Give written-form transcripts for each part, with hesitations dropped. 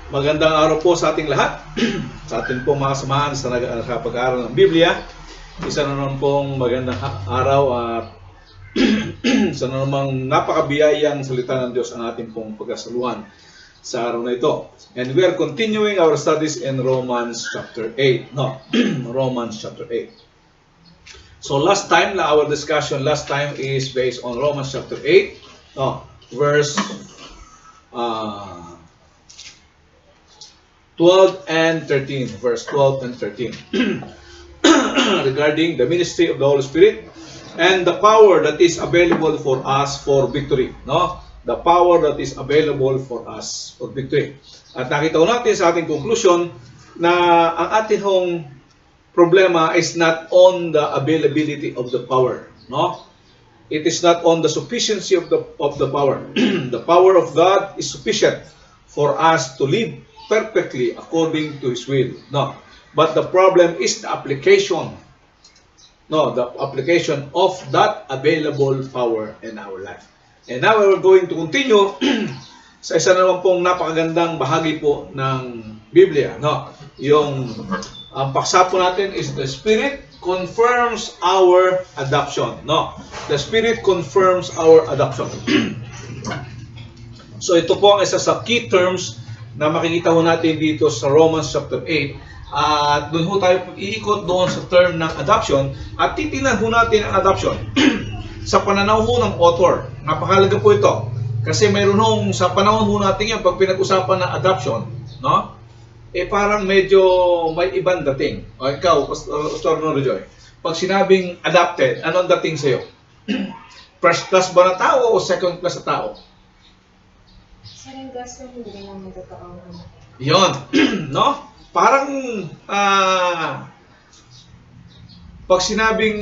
Magandang araw po sa ating lahat. Sa ating pong mga samahan sa nakapag-aaral ng Biblia. Isa na naman pong magandang araw at isa na namang napakabiyayang salita ng Diyos ang ating pong pagkasaluhan sa araw na ito. And we are continuing our studies in Romans chapter 8. Romans chapter 8. So last time, our discussion last time is based on Romans chapter 8, verse 12 and 13, verse 12 and 13, regarding the ministry of the Holy Spirit and the power that is available for us for victory. The power that is available for us for victory. At nakita natin sa ating conclusion na ang ating hong problema is not on the availability of the power. It is not on the sufficiency of the power. The power of God is sufficient for us to live perfectly according to His will. But the problem is the application. The application of that available power in our life. And now we're going to continue sa isa naman pong napakagandang bahagi po ng Biblia. Yung ang paksa po natin is the Spirit confirms our adoption. The Spirit confirms our adoption. So ito po ang isa sa key terms na makikita ho natin dito sa Romans chapter 8. At doon ho tayo iikot doon sa term ng adoption at titingnan ho natin ang adoption sa pananaw ho ng author. Napakahalaga po ito. Kasi mayroon hong sa panahon ho natin yan, pag pinag-usapan ng adoption, parang medyo may ibang dating. O ikaw, Pastor Norijoy, pag sinabing adopted, anong dating sa'yo? First class ba na tao o second class na tao? Second class na hindi naman totoo. Yun, Parang, pag sinabing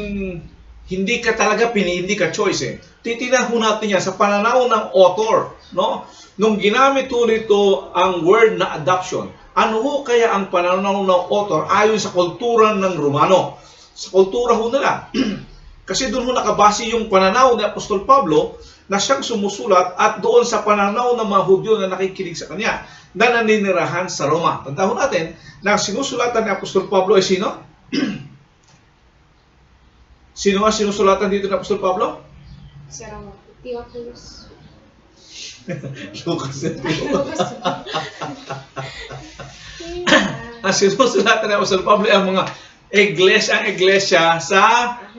hindi ka talaga pinili, hindi ka choice titignan ho natin yan sa pananaw ng author, Nung ginamit ho nito ang word na adoption, ano ho kaya ang pananaw ng author ayon sa kultura ng Romano? Sa kultura ho nila. Kasi doon ho nakabase yung pananaw ni Apostol Pablo na siyang sumusulat at doon sa pananaw ng mga Hudyo na nakikinig sa kanya na naninirahan sa Roma. Tandaan natin na sinusulatan ni Apostol Pablo ay sino? Sino nga sinusulatan dito ni Apostol Pablo? Sa Roma. Theophilus. Lucas and Theophilus. Ang sinusulatan ni Apostol Pablo ay ang mga iglesia sa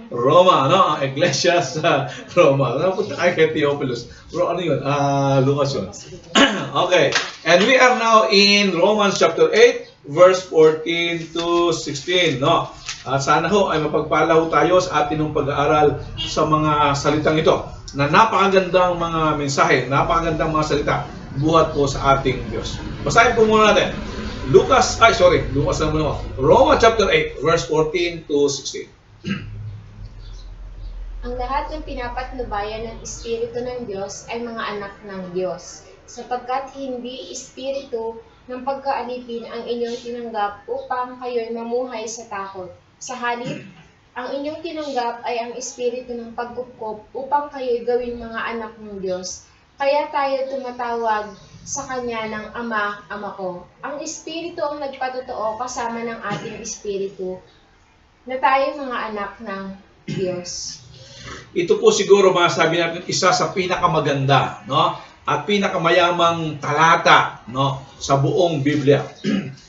Roma, Ang iglesia sa Roma. Napunta kay Theophilus. Pero ano yun? Lucas yun. Okay. And we are now in Romans chapter 8, verse 14 to 16, sana ho ay mapagpala ho tayo sa ating pag-aaral sa mga salitang ito na napakagandang mga mensahe, napakagandang mga salita buhat po sa ating Diyos. Basahin po muna natin. Lucas na muna. Romans chapter 8, verse 14 to 16. Ang lahat ng pinapatnubayan ng Espiritu ng Diyos ay mga anak ng Diyos, sapagkat hindi Espiritu ng pagkaalipin ang inyong tinanggap upang kayo'y mamuhay sa takot. Sa halip, ang inyong tinanggap ay ang Espiritu ng pagkupkop upang kayo'y gawing mga anak ng Diyos. Kaya tayo tumatawag sa Kanya ng Ama, Ama ko. Ang Espiritu ang nagpatotoo kasama ng ating Espiritu na tayo mga anak ng Diyos. Ito po siguro masasabi natin isa sa pinakamaganda, at pinakamayamang talata, sa buong Biblia.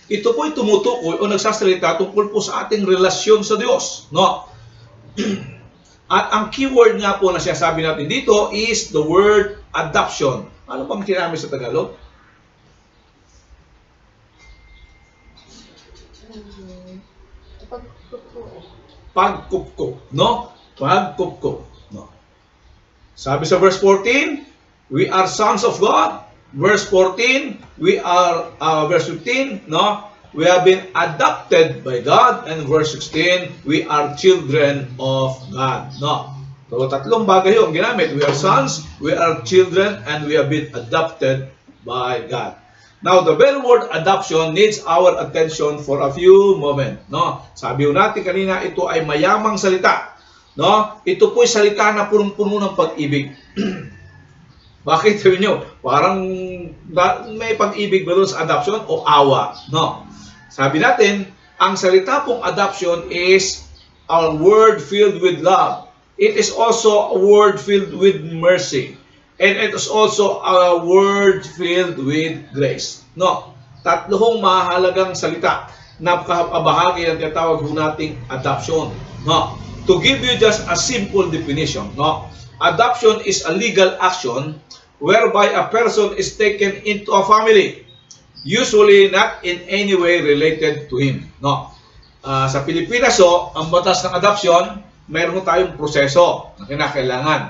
Ito po ay tumutukoy o nagsasalita tungkol po sa ating relasyon sa Diyos, At ang keyword nga po na sinasabi natin dito is the word adoption. Ano bang kinamit sa Tagalog? Pagkupkup, Pagkupkup, Sabi sa verse 14, we are sons of God. Verse 14, verse 15, we have been adopted by God. And verse 16, we are children of God, So, tatlong bagay yung ginamit. We are sons, we are children, and we have been adopted by God. Now, the very word adoption needs our attention for a few moments, Sabi natin kanina, ito ay mayamang salita, Ito po'y salita na punong-puno ng pag-ibig. Bakit sabi nyo? Parang May pag-ibig ba doon sa adoption o awa? No. Sabi natin, ang salita pong adoption is a word filled with love. It is also a word filled with mercy. And it is also a word filled with grace. No. Tatlong mahalagang salita na kabahagi ng tinatawag ho nating adoption. No. To give you just a simple definition, no. Adoption is a legal action whereby a person is taken into a family, usually not in any way related to him. No. Sa Pilipinas, ang batas ng adoption, mayroon tayong proseso na kinakailangan.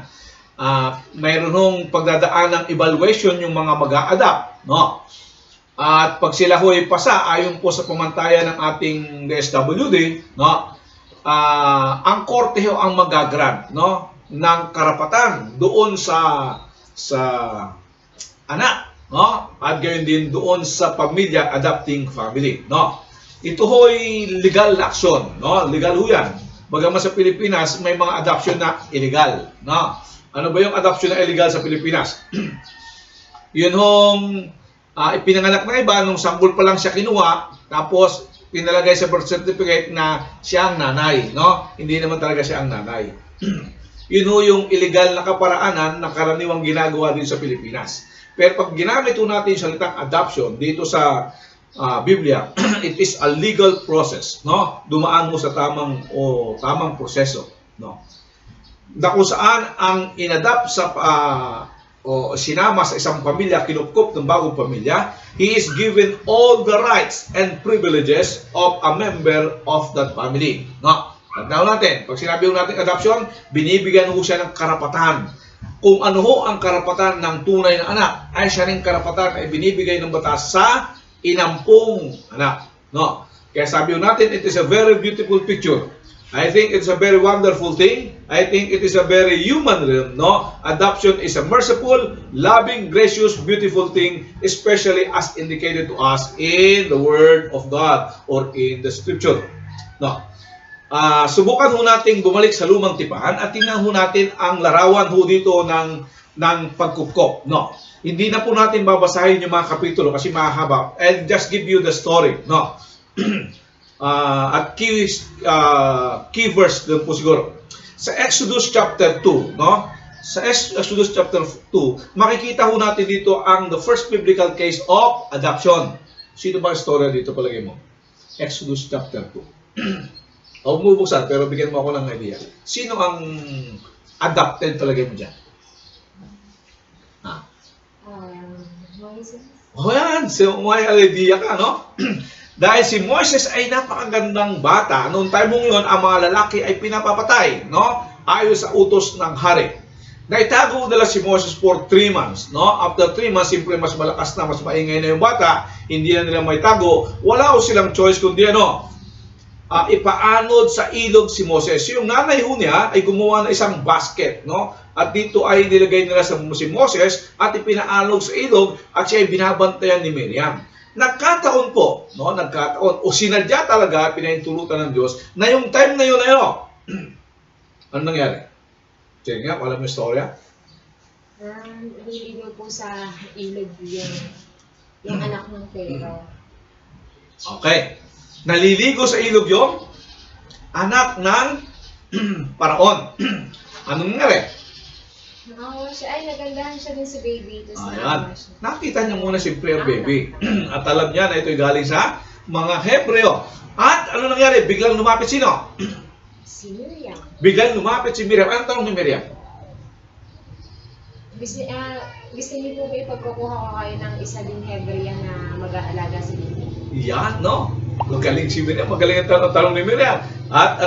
Mayroon hong pagdadaan ng evaluation yung mga mag-a-adapt. No. At pag sila ho'y pasa, ayon po sa pamantayan ng ating DSWD, no, ang korte ho ang mag-grant, no, ng karapatan doon sa anak, no, at gayon din doon sa pamilya, adopting family, no. Ito ho'y legal action, no, legal ho yan. Bagaman sa Pilipinas may mga adoption na illegal, no. Ano ba yung adoption na illegal sa Pilipinas? Yun hong ipinanganak ng iba nung sanggol pa lang siya kinuha, tapos pinalagay sa birth certificate na siya ang nanay, no? Hindi naman talaga siya ang nanay. Yun ho yung illegal na kaparaanan na karaniwang ginagawa din sa Pilipinas. Pero pag ginamit ho natin yung salitang adoption dito sa Biblia, it is a legal process, no? Dumaan mo sa tamang proseso, no? Na kung saan ang inadapt sa o sinama sa isang pamilya, kinupkup ng bagong pamilya, he is given all the rights and privileges of a member of that family. No? Tandaan natin, pag sinabi natin adoption, binibigyan ho siya ng karapatan. Kung ano ho ang karapatan ng tunay na anak, ay siya rin karapatan na ibinibigay ng batas sa inampong anak. No? Kaya sabi natin, it is a very beautiful picture. I think it's a very wonderful thing. I think it is a very human realm, no? Adoption is a merciful, loving, gracious, beautiful thing, especially as indicated to us in the Word of God or in the Scripture. No. Subukan ho nating bumalik sa lumang tipahan at tingnan ho natin ang larawan ho dito ng pagkupkop, no? Hindi na po natin babasahin yung mga kapitulo kasi mahaba. I'll just give you the story, no? At key verse din po siguro. Sa Exodus chapter 2, no? Sa Exodus chapter 2, makikita ho natin dito ang the first biblical case of adoption. Sino ba ang storya dito palagay mo? Exodus chapter 2. Huwag mo buksan, pero bigyan mo ako ng idea. Sino ang adopted palagay mo dyan? Moses. O yan, may idea ka, no? Dahil si Moises ay napakagandang bata, noong time mong yun, ang mga lalaki ay pinapapatay, no? Ayon sa utos ng hari. Naitago nila si Moises for 3 months, no? After 3 months, siyempre mas malakas na, mas maingay na yung bata, hindi na nila may tago. Wala o silang choice kundi ipaanod sa ilog si Moses. Yung nanay ho niya ay gumawa ng isang basket, no? At dito ay nilagay nila si Moses at ipinaanod sa ilog at siya ay binabantayan ni Miriam. Nagkataon po, no? Nagkataon, o sinadya talaga, pinahintulutan ng Diyos, na yung time na yun, ano nangyari? Sige nga, alam mo yung storya? Nililigaw po sa ilog yung anak ng Pharaoh. Okay. Naliligo sa ilog yung anak ng Paraon. Anong nangyari? Nakawa siya. Ay, nagandahan siya din sa baby. Ayan. Nakita niya muna siyempre ang baby. At alam niya na ito'y galing sa mga Hebreo. At ano nangyari? Biglang lumapit sino? Si Miriam. Biglang lumapit si Miriam. Anong tanong ni Miriam? Gusto niyo po ba ipagkukuha ko kayo ng isa ding Hebrea na mag-aalaga sa baby? Yan, no? Magaling si Miriam. Magaling ang tanong ni Miriam. At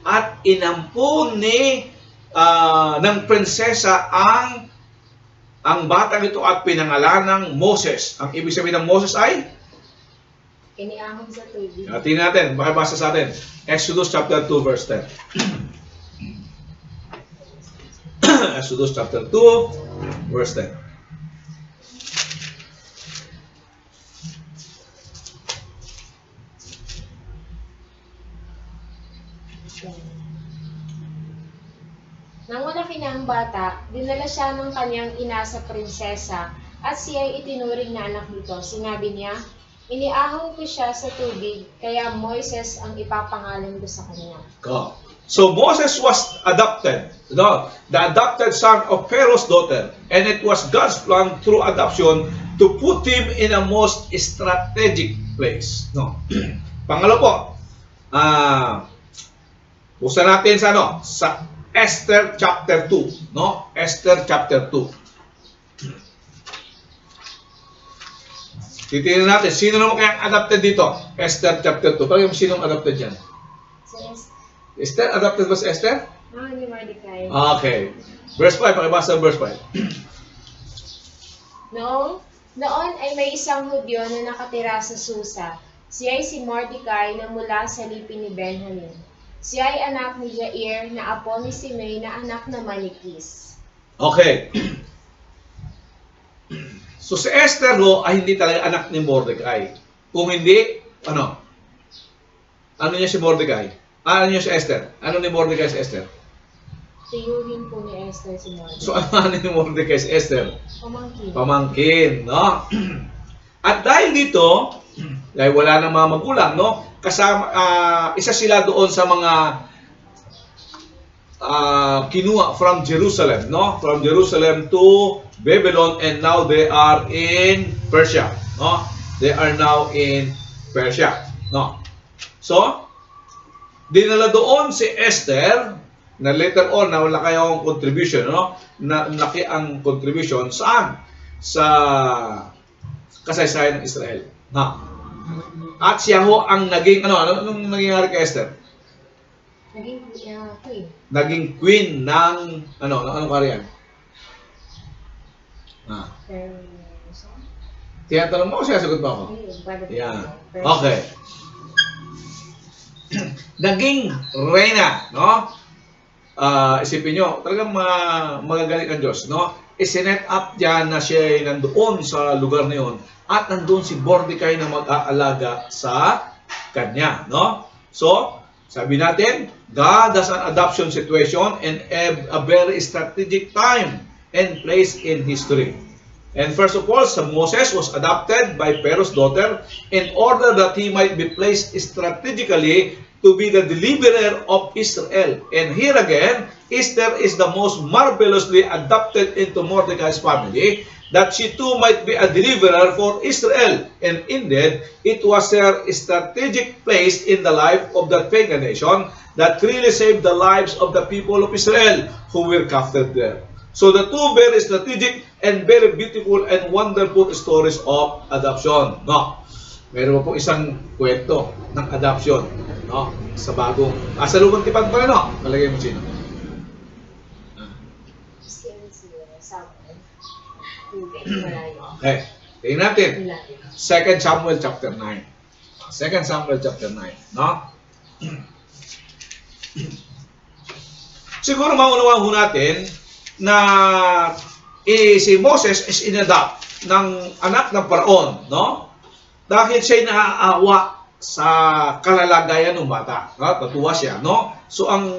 At inampun ng prinsesa ang batang ito at pinangalanang Moses. Ang ibig sabihin ng Moses ay? Iniahon sa tubig. Tingnan natin, makibasa sa atin. Exodus chapter 2 verse 10. Exodus chapter 2 verse 10. Nang malaki na ang bata, dinala siya ng kanyang ina sa prinsesa at siya ay itinuring na anak nito. Sinabi niya, iniahon ko siya sa tubig, kaya Moises ang ipapangalan ko sa kanya. Go. So Moses was adopted, no? The adopted son of Pharaoh's daughter, and it was God's plan through adoption to put him in a most strategic place. No. Pangalo po, buksan natin sa sa Esther chapter 2, no? Esther chapter 2. Titingnan natin, sino naman kayang adopted dito? Esther chapter 2. Parang sinong adopted dyan? Esther? Adopted ba si Esther? Ni Mordecai. Okay. Verse 5, pakibasa ang verse 5. Noon ay may isang Hudyo na nakatira sa Susa. Siya ay si Mordecai na mula sa lipi ni Benjamin. Siya ay anak ni Jair na apo ni Simei na anak naman ni Kis. Okay. So si Esther ay hindi talaga anak ni Mordecai. Kung hindi, ano? Ano niya si Mordecai? Ano niya si Esther? Ano ni Mordecai si Esther? Tiyuhin po ni Esther si Mordecai. So ano ni Mordecai si Esther? Pamangkin. Pamangkin, no? At dahil dito, dahil wala nang mga magulang, no? Kasama, isa sila doon sa mga kinuha from Jerusalem, no? From Jerusalem to Babylon, and now they are in Persia, no? They are now in Persia, no? So, dinala doon si Esther na later on na wala kayong contribution, no? Na laki ang contribution saan? Sa kasaysayan ng Israel. Na. At siya ho ang naging anong nangyari kay Esther? Naging queen. Naging queen ng anong kariyan? Tinatanong mo, sagot mo ako? Yan. Okay. Naging reyna, no? Isipin nyo, talagang magagaling ang Diyos, no? Isinet up dyan na siya ay nandoon sa lugar na yun at nandoon si Mordecai na mag-aalaga sa kanya, no? So, sabi natin, God has an adoption situation and a very strategic time and place in history. And first of all, Moses was adopted by Pharaoh's daughter in order that he might be placed strategically to be the deliverer of Israel. And here again, Esther is the most marvelously adopted into Mordecai's family, that she too might be a deliverer for Israel. And indeed, it was her strategic place in the life of that pagan nation that really saved the lives of the people of Israel who were captured there. So the two very strategic and very beautiful and wonderful stories of adoption. No? Meron po isang kwento ng adoption, no? Sa bagong sa lumang tipan pa rin, no? Malagay mo sino? Okay. Tingnan natin. 2 Samuel chapter 9. 2 Samuel chapter 9, no? Siguro maunawaan ho natin na si Moses is inadopt ng anak ng Paraon, no? Dahil siya'y naaawa sa kalalagayan ng bata. No? Tatuwa siya, no? So, ang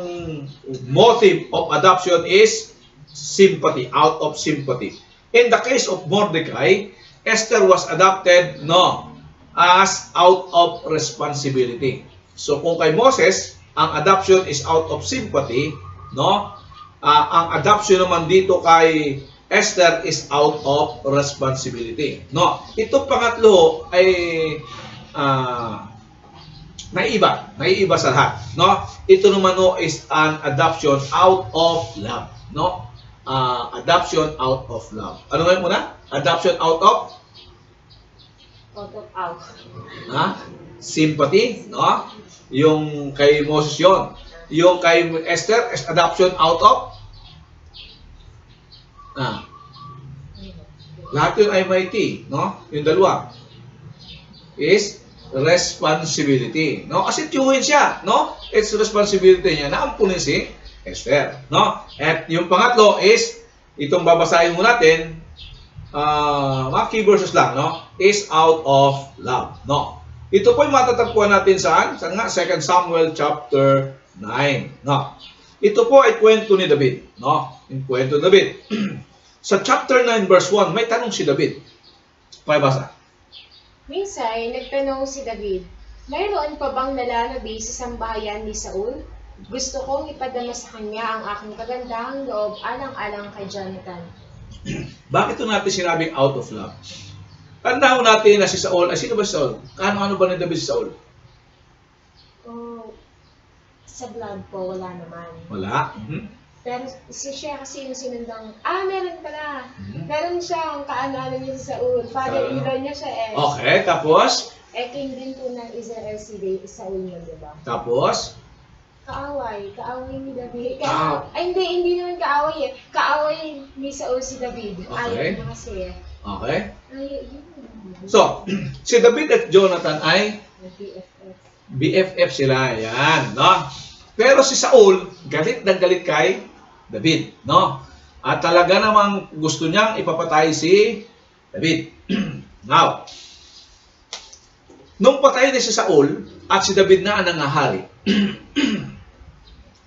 motive of adoption is sympathy, out of sympathy. In the case of Mordecai, Esther was adopted, no, as out of responsibility. So, kung kay Moses, ang adoption is out of sympathy, no? Ang adoption naman dito kay Esther is out of responsibility. No, ito pangatlo ay naiiba sa lahat, no? Ito naman is an adoption out of love, no? Adoption out of love. Ano nga muna? Adoption out of sympathy, no? Yung kay Moses yon. Yung kay Esther is adoption out of lahat yun ay mighty, no? Yung dalawa is responsibility, no? Kasi tiyuhin siya, no? It's responsibility niya na ampunin si Esther, no? At yung pangatlo is itong babasahin mo natin, mga key verses lang, no? Is out of love, no? Ito po yung matatagpuan natin saan? Sa 2 Samuel chapter 9, no? Ito po ay kwento ni David, no? Yung kwento ni David. Sa chapter 9 verse 1, may tanong si David. Pakibasa. Minsan, nagtanong si David, mayroon pa bang nalalabi sa sambahayan ni Saul? Gusto kong ipadama sa kanya ang aking kagandahang loob alang-alang kay Jonathan. Bakit ito natin sinabing out of love? Tandaan natin na si Saul, sino ba si Saul? Ano ba ni David si Saul? Oh, sa blood po, wala naman. Wala. Pero siya kasi yung sinundang, meron pala. Mhm. Meron siyang kaano niya sa Saul. Father-in-law niya siya eh. Okay, tapos? King din po ng Israel si Saul yun, di ba? Tapos? Kaaway ni David. Ah. Hindi naman kaaway eh. Kaaway ni Saul si David. Okay. Ayaw niya kasi eh. Okay. Yun. So, si David at Jonathan ay BFF. BFF sila. Yan, no? Pero si Saul, galit na galit kay David, no? At talaga namang gusto niyang ipapatay si David. Now, nung patay na si Saul at si David na ang nangahari,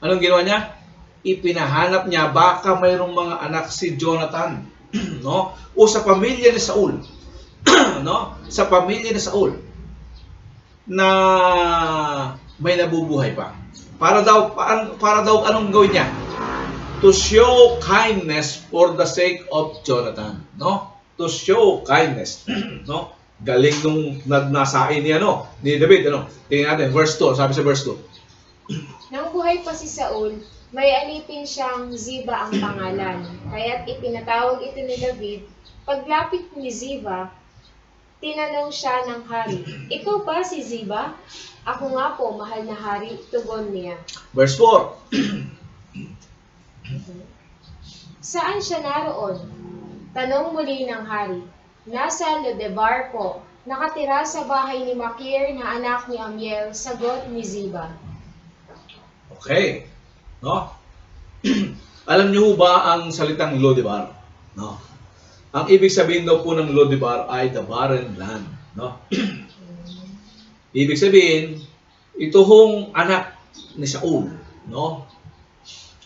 anong ginawa niya? Ipinahanap niya baka mayroong mga anak si Jonathan, no? O sa pamilya ni Saul, no? Sa pamilya ni Saul na may nabubuhay pa. Para daw anong gawin niya? To show kindness for the sake of Jonathan, no? To show kindness, no? Galing nung nasain ni David, Tingnan natin verse 2, sabi sa verse 2. Nang buhay pa si Saul, may alipin siyang Ziba ang pangalan. Kaya't ipinatawag ito ni David. Paglapit ni Ziba, tinanong siya ng hari, ikaw ba si Ziba? Ako nga po, mahal na hari, tugon niya. Verse 4. Saan siya naroon? Tanong muli ng hari. Nasa Lodebar po, nakatira sa bahay ni Makir na anak ni Amiel, sagot ni Ziba. Okay. No? Alam niyo ba ang salitang Lodebar? No. Ang ibig sabihin daw po ng Lodebar ay the barren land, no? Ibig sabihin, ito hong anak ni Saul, no?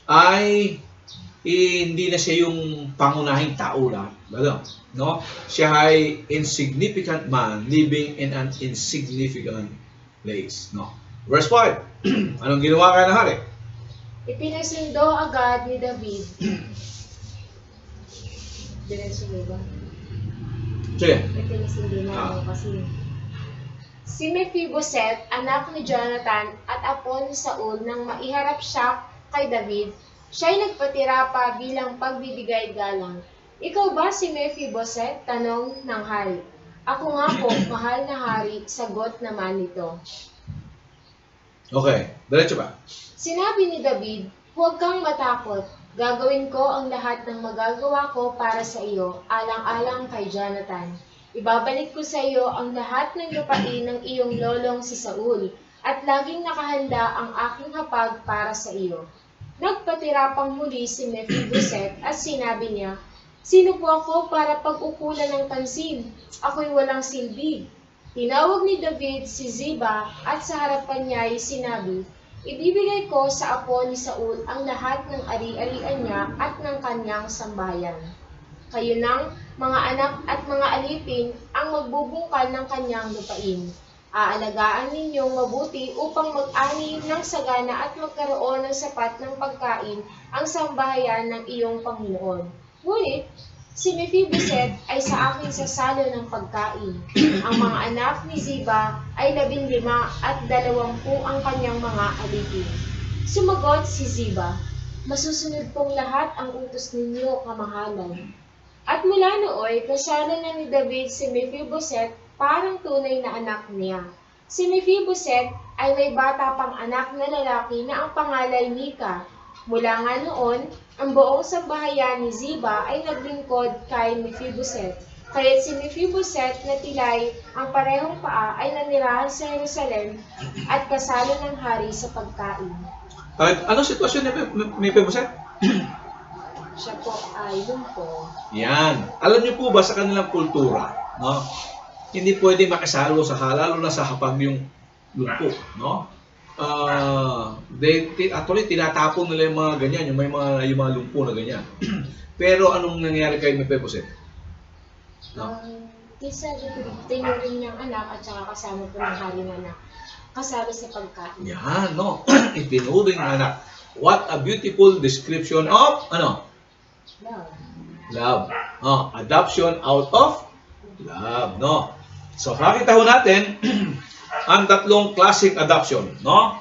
Ay hindi na siya yung pangunahing tao lang, no? Siya ay insignificant man living in an insignificant place, no? Verse 5. Anong ginawa kay ng hari? Ipinasundo agad ni David. Diretso ba? Sige. Ipinasundo na ako kasi. Si Mephiboset, anak ni Jonathan at apo ni Saul, nang maiharap siya kay David, siya'y nagpatira pa bilang pagbibigay galang. Ikaw ba si Mephiboset? Tanong ng hari. Ako nga po, mahal na hari, sagot naman nito. Okay, diretso ba? Sinabi ni David, huwag kang matakot. Gagawin ko ang lahat ng magagawa ko para sa iyo, alang-alang kay Jonathan. Ibabalik ko sa iyo ang lahat ng lupain ng iyong lolong si Saul, at laging nakahanda ang aking hapag para sa iyo. Nagpatira pang muli si Mephiboset at sinabi niya, sino po ako para pag-ukulan ng pansin? Ako'y walang silbi. Tinawag ni David si Ziba at sa harapan niya ay sinabi, ibibigay ko sa apo ni Saul ang lahat ng ari-arian niya at ng kanyang sambayan. Kayo ng mga anak at mga alipin ang magbubungkal ng kanyang lupain. Aalagaan ninyong mabuti upang mag-ani ng sagana at magkaroon ng sapat ng pagkain ang sambahayan ng iyong Panginoon. Ngunit, si Mephiboset ay sa akin sasalo ng pagkain. Ang mga anak ni Ziba ay 15 at 20 ang kanyang mga alipin. Sumagot si Ziba, masusunod pong lahat ang utos ninyo, kamahalan. At mula nooy, kasalo na ni David si Mephiboset parang tunay na anak niya. Si Mephiboset ay may bata pang anak na lalaki na ang pangalan Mika. Mula nga noon, ang buong sambahayan ni Ziba ay naglingkod kay Mephiboset. Kaya't si Mephiboset na tilay ang parehong paa ay nanirahan sa Jerusalem at kasalo ng hari sa pagkain. Anong sitwasyon ni Mephiboset? Siya po ay lumpo. Yan. Alam niyo po ba sa kanilang kultura, no? Hindi pwede makisalo sa halalo na sa hapag yung lumpo, no? Actually, tinatapon nila yung mga ganyan, yung mga lumpo na ganyan. Pero anong nangyari kay Mephibosheth? No? Kisa tinuring niyang anak at saka kasama po ng haring anak. Kasama sa pagkain. Yan, no? Itinuring ng anak. What a beautiful description of, ano? Love. Love. Adoption out of love, no? So, makita ho natin ang tatlong klaseng adoption, no?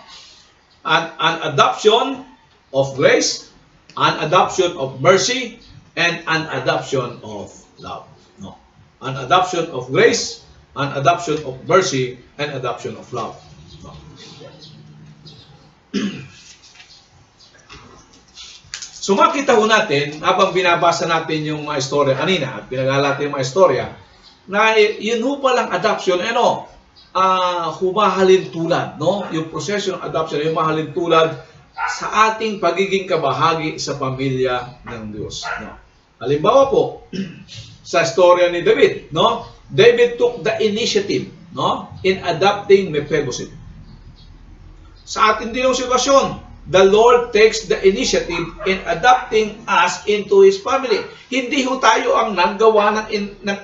An adoption of grace, an adoption of mercy, and an adoption of love, no? An adoption of grace, an adoption of mercy, and adoption of love. No? So makita ho natin, habang binabasa natin yung mga istorya kanina at pinag-aaral natin yung mga istorya, na yun ho palang adoption, humahalin tulad, no? Yung proseso ng adoption, humahalin tulad sa ating pagiging kabahagi sa pamilya ng Diyos. No? Halimbawa po, sa istorya ni David, no? David took the initiative, no? In adopting Mephibosheth. Sa ating din ang sitwasyon, the Lord takes the initiative in adopting us into His family. Hindi ho tayo ang nanggawa ng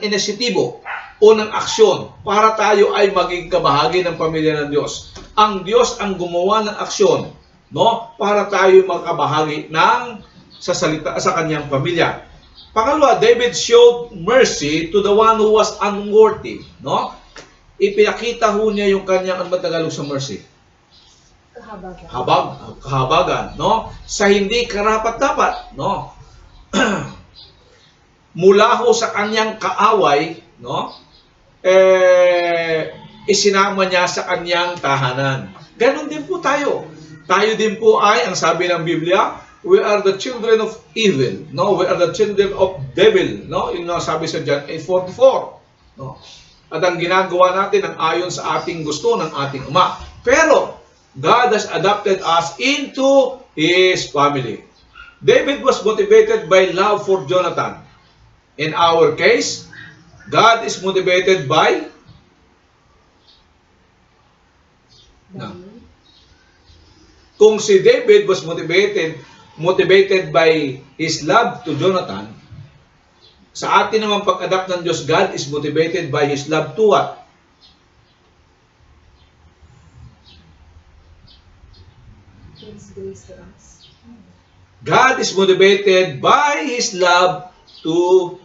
inisitibo o ng aksyon para tayo ay maging kabahagi ng pamilya ng Diyos. Ang Diyos ang gumawa ng aksyon, no? Para tayo makabahagi sa kanyang pamilya. Pangalawa, David showed mercy to the one who was unworthy, no? Ipinakita ho niya yung kanyang, ano ba Tagalog sa mercy? Kahabagan, no? Sa hindi karapat-dapat, no? Mula ho sa kanyang kaaway, no? Isinama niya sa kanyang tahanan. Ganon din po tayo. Tayo din po ay, ang sabi ng Biblia, we are the children of evil, no? We are the children of devil, no? Yun ang sabi sa John 8:44, no? At ang ginagawa natin ang ayon sa ating gusto ng ating Ama. Pero God has adopted us into His family. David was motivated by love for Jonathan. In our case, God is motivated by Kung si David was motivated by his love to Jonathan, sa atin naman pag-adapt ng Diyos, God is motivated by His love to what? His grace to us. God is motivated by His love to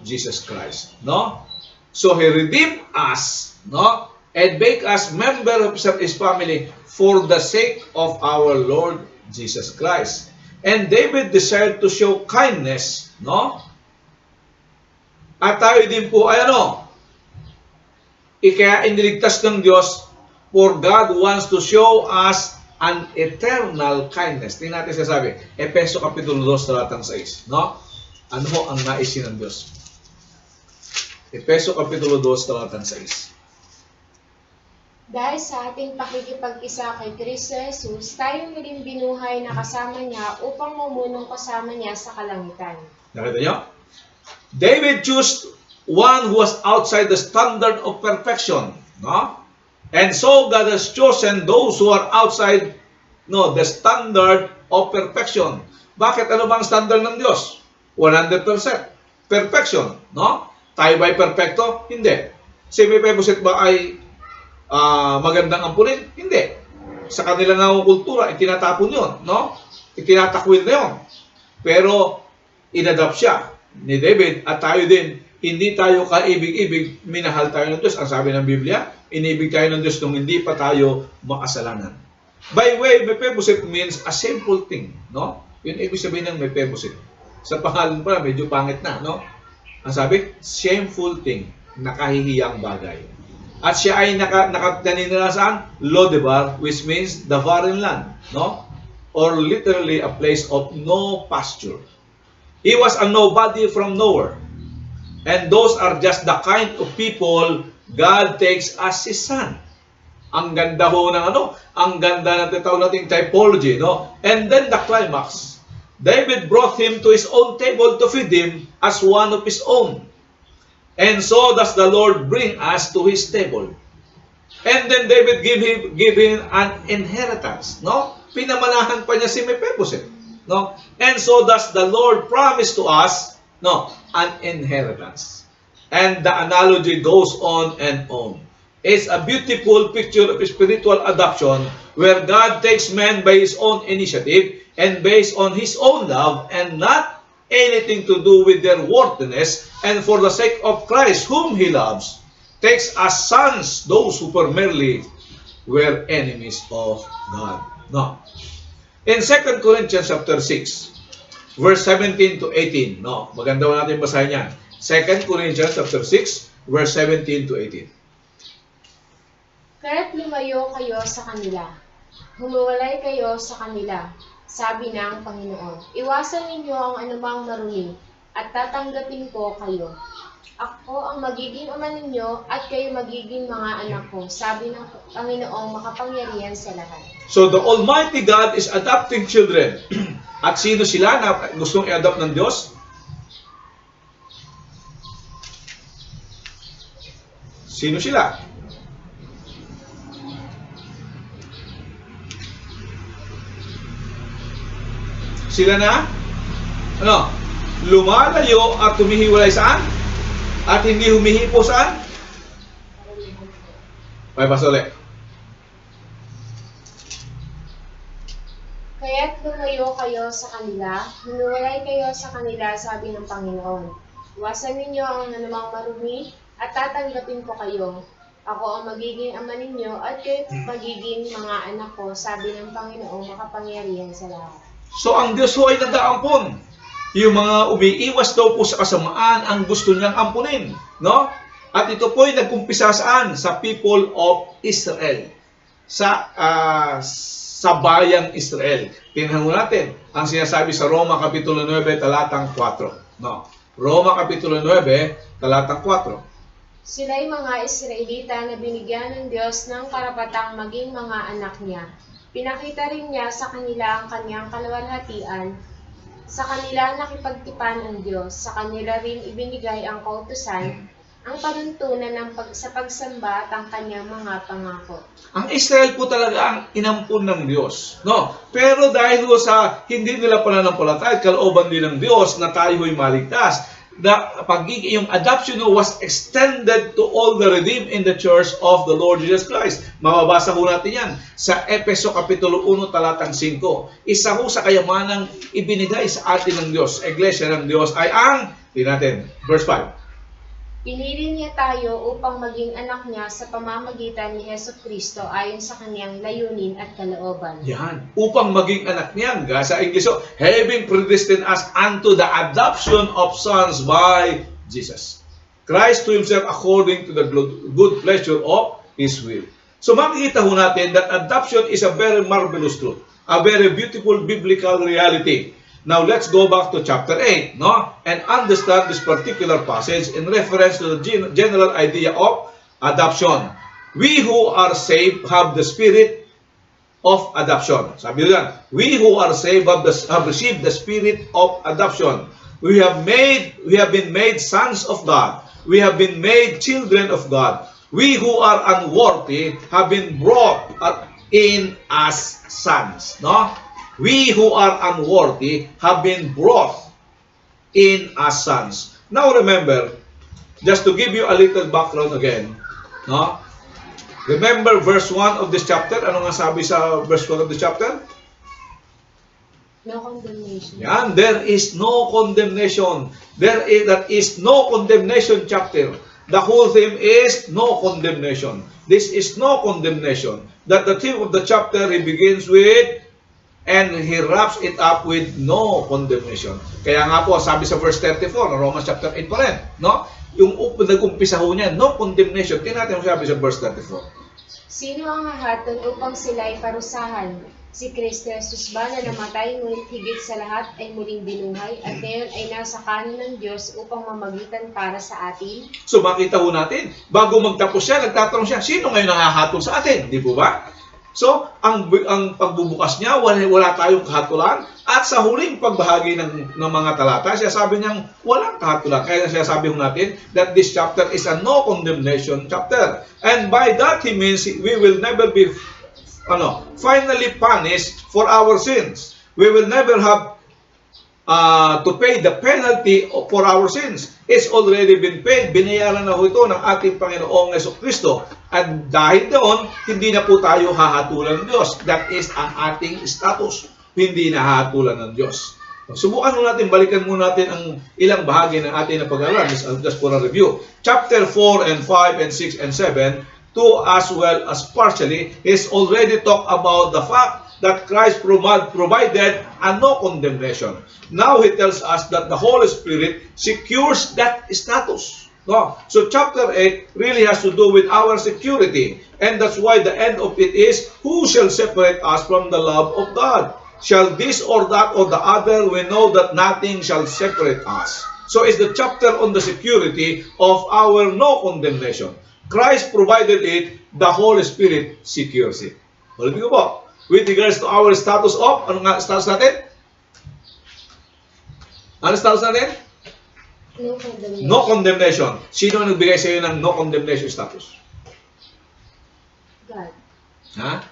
Jesus Christ, no? So He redeemed us, no? And make us members of His family for the sake of our Lord Jesus Christ. And David desired to show kindness, no? At tayo din po ay kaya iniligtas ng Diyos, for God wants to show us an eternal kindness. Tingnan natin sasabi, Efeso Kapitulo 2, talatang 6, no? Ano ho ang naisin ng Diyos? Efeso Kapitulo 2, talatang 6. Dahil sa ating pakikipag-isa kay Kristo Jesus, tayo muling binuhay na kasama niya upang mamunong kasama niya sa kalangitan. Nakita niyo? David chose one who was outside the standard of perfection, no? And so God has chosen those who are outside, no, the standard of perfection. Bakit? Ano bang standard ng Diyos? 100%. Perfection, no? Tayo ba'y perfecto? Hindi. Si Mephibosheth ba ay magandang ampunin? Hindi. Sa kanila na kultura, itinatapon yun, no? Itinatakwil na yun. Pero, inadapt siya ni David at tayo din, hindi tayo kaibig-ibig, minahal tayo ng Diyos. Ang sabi ng Biblia, inibig tayo ng Diyos nung hindi pa tayo makasalanan. By way, Mephibosheth means a simple thing, no? Yun ibig sabihin ng Mephibosheth. Sa pangalan pa, medyo pangit na, no? Ang sabi, shameful thing, nakahihiyang bagay. At siya ay naninira saan? Lodebar, which means the barren land, no? Or literally a place of no pasture. He was a nobody from nowhere. And those are just the kind of people God takes as His son. Ang ganda ho ng ang ganda ng tawag nating typology, no? And then the climax. David brought him to his own table to feed him as one of his own. And so does the Lord bring us to His table. And then David give him an inheritance, no? Pinamanahan pa niya si Mephibosheth, no? And so does the Lord promise to us, no, an inheritance. And the analogy goes on and on. It's a beautiful picture of spiritual adoption where God takes man by his own initiative and based on his own love and not anything to do with their worthiness, and for the sake of Christ whom he loves, takes as sons those who formerly were enemies of God. No. In 2 Corinthians chapter 6, verse 17 to 18. No, maganda ba natin basahin yan? 2 Corinthians chapter 6, verse 17 to 18. Kaya't lumayo kayo sa kanila. Humiwalay kayo sa kanila, sabi ng Panginoon. Iwasan ninyo ang anumang marumi, at tatanggapin ko kayo. Ako ang magiging ama ninyo, at kayo magiging mga anak ko, sabi ng Panginoong makapangyarihan sa lahat. So the Almighty God is adopting children. At sino sila na gustong i-adopt ng Diyos? Sino sila? Sila na? Ano? Lumalayo at humihiwalay saan? At hindi humihipo saan? May pasole. Kaya't lumayo kayo sa kanila, humiwalay kayo sa kanila, sabi ng Panginoon. Iwasan ninyo ang anumang marumi, at tatanggapin ko kayo. Ako ang magiging ama ninyo, at kayo magiging mga anak ko, sabi ng Panginoong makapangyarihan sa lahat. So ang Diyos ho ay nag-aampon. Yung mga umiiwas daw po sa kasamaan ang gusto niyang ampunin, no? At ito po ay nagkumpisa saan? Sa people of Israel. Sa bayang Israel. Tingnan mo natin ang sinasabi sa Roma Kapitulo 9, talatang 4. No? Roma Kapitulo 9, talatang 4. Sila'y mga Israelita na binigyan ng Diyos ng karapatang maging mga anak niya. Pinakita rin niya sa kanila ang kanyang kaluwalhatian. Sa kanila nakipagtipan ang Diyos. Sa kanila rin ibinigay ang kautusan, ang panuntunan sa pagsamba at ang kanyang mga pangako. Ang Israel po talaga ang inampun ng Diyos. No? Pero dahil sa hindi nila pananampalataya, kalooban din ng Diyos na tayo ay maligtas, yung adoption was extended to all the redeemed in the church of the Lord Jesus Christ. Mababasa ho natin yan sa Efeso Kapitulo 1, talatang 5. Isa ho sa kayamanang ibinigay sa atin ng Diyos, Iglesia ng Diyos, ay ang, natin, verse 5. Pinili niya tayo upang maging anak niya sa pamamagitan ni Jesucristo ayon sa kanyang layunin at kalooban. Yan, upang maging anak niya. Sa English, having predestined us unto the adoption of sons by Jesus Christ to Himself according to the good pleasure of His will. So makikita ho natin that adoption is a very marvelous truth, a very beautiful biblical reality. Now, let's go back to chapter 8, no? And understand this particular passage in reference to the general idea of adoption. We who are saved have the spirit of adoption. Sabi nila, we who are saved have received the spirit of adoption. We have been made sons of God. We have been made children of God. We who are unworthy have been brought in as sons, no? We who are unworthy have been brought in as sons. Now remember, just to give you a little background again, no? Remember verse 1 of this chapter? Ano nga sabi sa verse 1 of this chapter? No condemnation. Yan, there is no condemnation. That is no condemnation chapter. The whole theme is no condemnation. This is no condemnation. That the theme of the chapter, he begins with, and he wraps it up with no condemnation. Kaya nga po, sabi sa verse 34, Romans chapter 8 pa rin, no? Yung nag-umpisa ho niya, no condemnation. Tingnan natin sabi sa verse 34. Sino ang hahatol upang sila'y parusahan? Si Kristo Jesus ba na namatay, ngunit higit sa lahat ay muling binuhay, at ngayon ay nasa kanan ng Diyos upang mamagitan para sa atin? So makita ho natin, bago magtapos siya, nagtatanong siya, sino ngayon ang hahatol sa atin? Di po ba? So, ang pagbubukas niya, wala tayong kahatulan. At sa huling pagbahagi ng mga talata, siya sabi niyang walang kahatulan. Kaya siya sabi natin that this chapter is a no condemnation chapter. And by that, he means we will never be finally punished for our sins. We will never have to pay the penalty for our sins. It's already been paid. Binayaran na ho ito ng ating Panginoong Jesucristo. At dahil doon, hindi na po tayo hahatulan ng Diyos. That is ang ating status. Hindi na hahatulan ng Diyos. Subukan mo natin, balikan muna natin ang ilang bahagi ng ating napag-aralan. Just for a review. Chapter 4 and 5 and 6 and 7, 2 as well as partially, is already talked about the fact that Christ provided a no condemnation. Now he tells us that the Holy Spirit secures that status. No? So chapter 8 really has to do with our security. And that's why the end of it is, who shall separate us from the love of God? Shall this or that or the other? We know that nothing shall separate us. So it's the chapter on the security of our no condemnation. Christ provided it, the Holy Spirit secures it. Ulitin ko po. With regards to our status of, ano nga status natin? Ano status natin? No condemnation. No condemnation. Sino ang nagbigay sa iyo ng no condemnation status? God. Ha?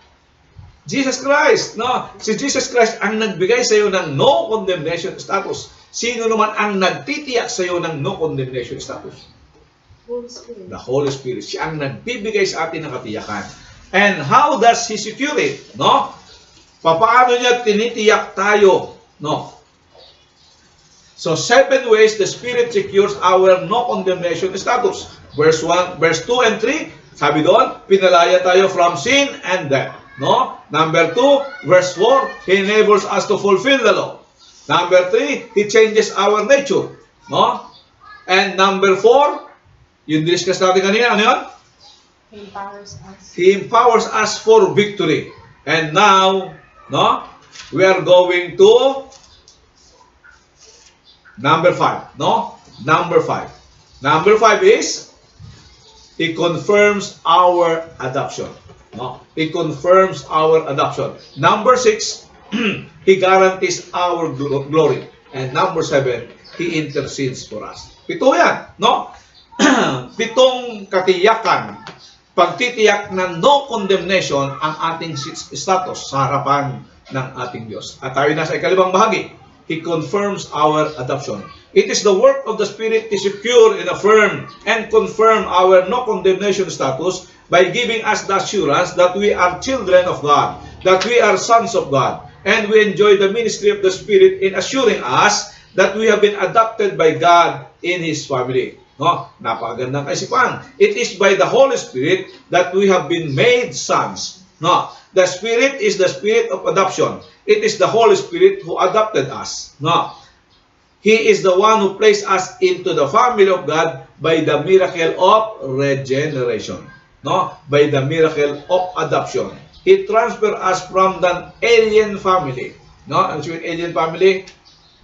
Jesus Christ. No? Si Jesus Christ ang nagbigay sa iyo ng no condemnation status. Sino naman ang nagtitiyak sa iyo ng no condemnation status? Holy Spirit. The Holy Spirit. Siya ang nagbibigay sa atin ng katiyakan. And how does He secure it? No? Paano niya tinitiyak tayo? No? So, 7 ways the Spirit secures our no condemnation status. Verse 1, verse 2 and 3, sabi doon, pinalaya tayo from sin and death. No? Number 2, verse 4, He enables us to fulfill the law. Number 3, He changes our nature. No? And number 4, yung discuss natin kanina, ano yun? He empowers us. He empowers us for victory. And now, no, we are going to number 5. No? Number 5. Number 5 is, He confirms our adoption. No? He confirms our adoption. Number 6, He guarantees our glory. And number 7, He intercedes for us. Pito yan. No? Pitong katiyakan, pagtitiyak na no condemnation ang ating status sa harapan ng ating Diyos. At tayo nasa ikalibang bahagi. He confirms our adoption. It is the work of the Spirit to secure and affirm and confirm our no condemnation status by giving us the assurance that we are children of God, that we are sons of God, and we enjoy the ministry of the Spirit in assuring us that we have been adopted by God in His family. No, napakagandang kaisipan. It is by the Holy Spirit that we have been made sons. No, the Spirit is the Spirit of adoption. It is the Holy Spirit who adopted us. No, He is the one who placed us into the family of God by the miracle of regeneration. No, by the miracle of adoption. He transferred us from the alien family. No, ang alien family,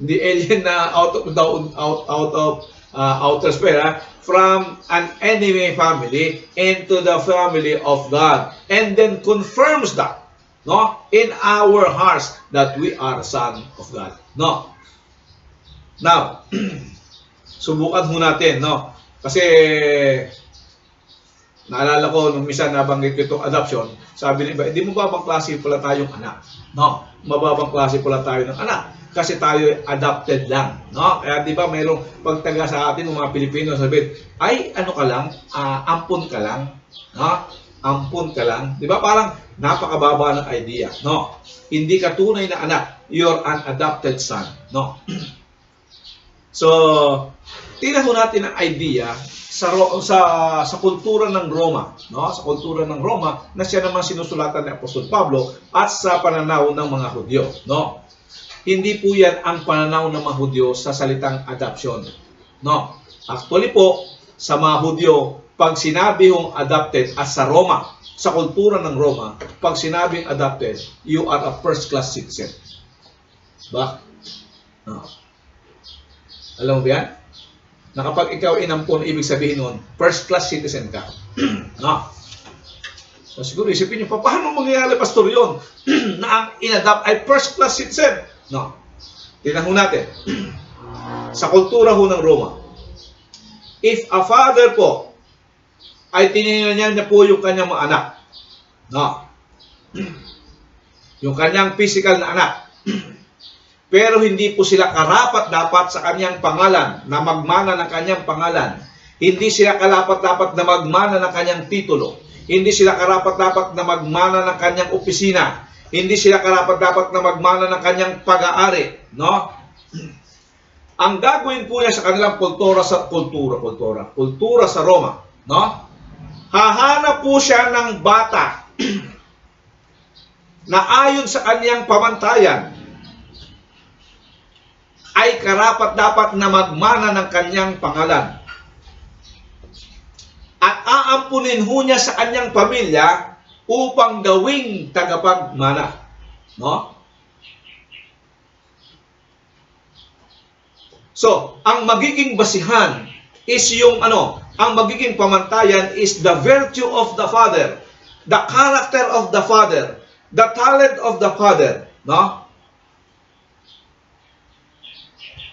the alien na out of outer sphere, from an enemy family into the family of God, and then confirms that, no, in our hearts that we are son of God. No. Now, subukan ho natin, no, kasi naalala ko nung minsan nabanggit ko itong adoption, sabi ni iba, hindi mababang klase pala tayong anak. No, mababang klase pala tayo ng anak. Kasi tayo adopted lang, no? Kaya di ba mayroong pagtaga sa atin ng mga Pilipino, sabihin, ay ano ka lang, ampun ka lang, no? Ampun ka lang. Di ba parang napakababa ng idea, no? Hindi ka tunay na anak, you're an adopted son, no? So, tingnan mo natin ang idea sa kultura ng Roma, no? Sa kultura ng Roma na siya naman sinusulatan ni Apostol Pablo at sa pananaw ng mga Hudyo, no? Hindi po yan ang pananaw ng mga Hudyo sa salitang adoption. No. Actually po, sa mga Hudyo, pag sinabi hong adopted at sa Roma, sa kultura ng Roma, pag sinabing adopted, you are a first-class citizen. Ba? No. Alam mo ba yan? Na kapag ikaw inampon, ibig sabihin nun, first-class citizen ka. No. So siguro isipin niyo, paano mangyayari, Pastor, yun? Na ang in-adopt ay first class citizen? No. Tingnan ho natin. Sa kultura ho ng Roma, if a father po ay tiningnan niya po yung kanyang mga anak, no, yung kanyang physical na anak, pero hindi po sila karapat-dapat sa kanyang pangalan, na magmana ng kanyang pangalan, hindi sila karapat-dapat na magmana ng kanyang titulo, hindi sila karapat-dapat na magmana ng kanyang opisina, hindi sila karapat-dapat na magmana ng kanyang pag-aari, no? Ang gagawin po niya sa kanilang kultura sa Roma, no? Hahanap po siya ng bata na ayon sa kanyang pamantayan ay karapat-dapat na magmana ng kanyang pangalan. At aampunin ho niya sa kanyang pamilya upang gawing tagapagmana. No? So, ang magiging basihan is yung ang magiging pamantayan is the virtue of the father, the character of the father, the talent of the father. No?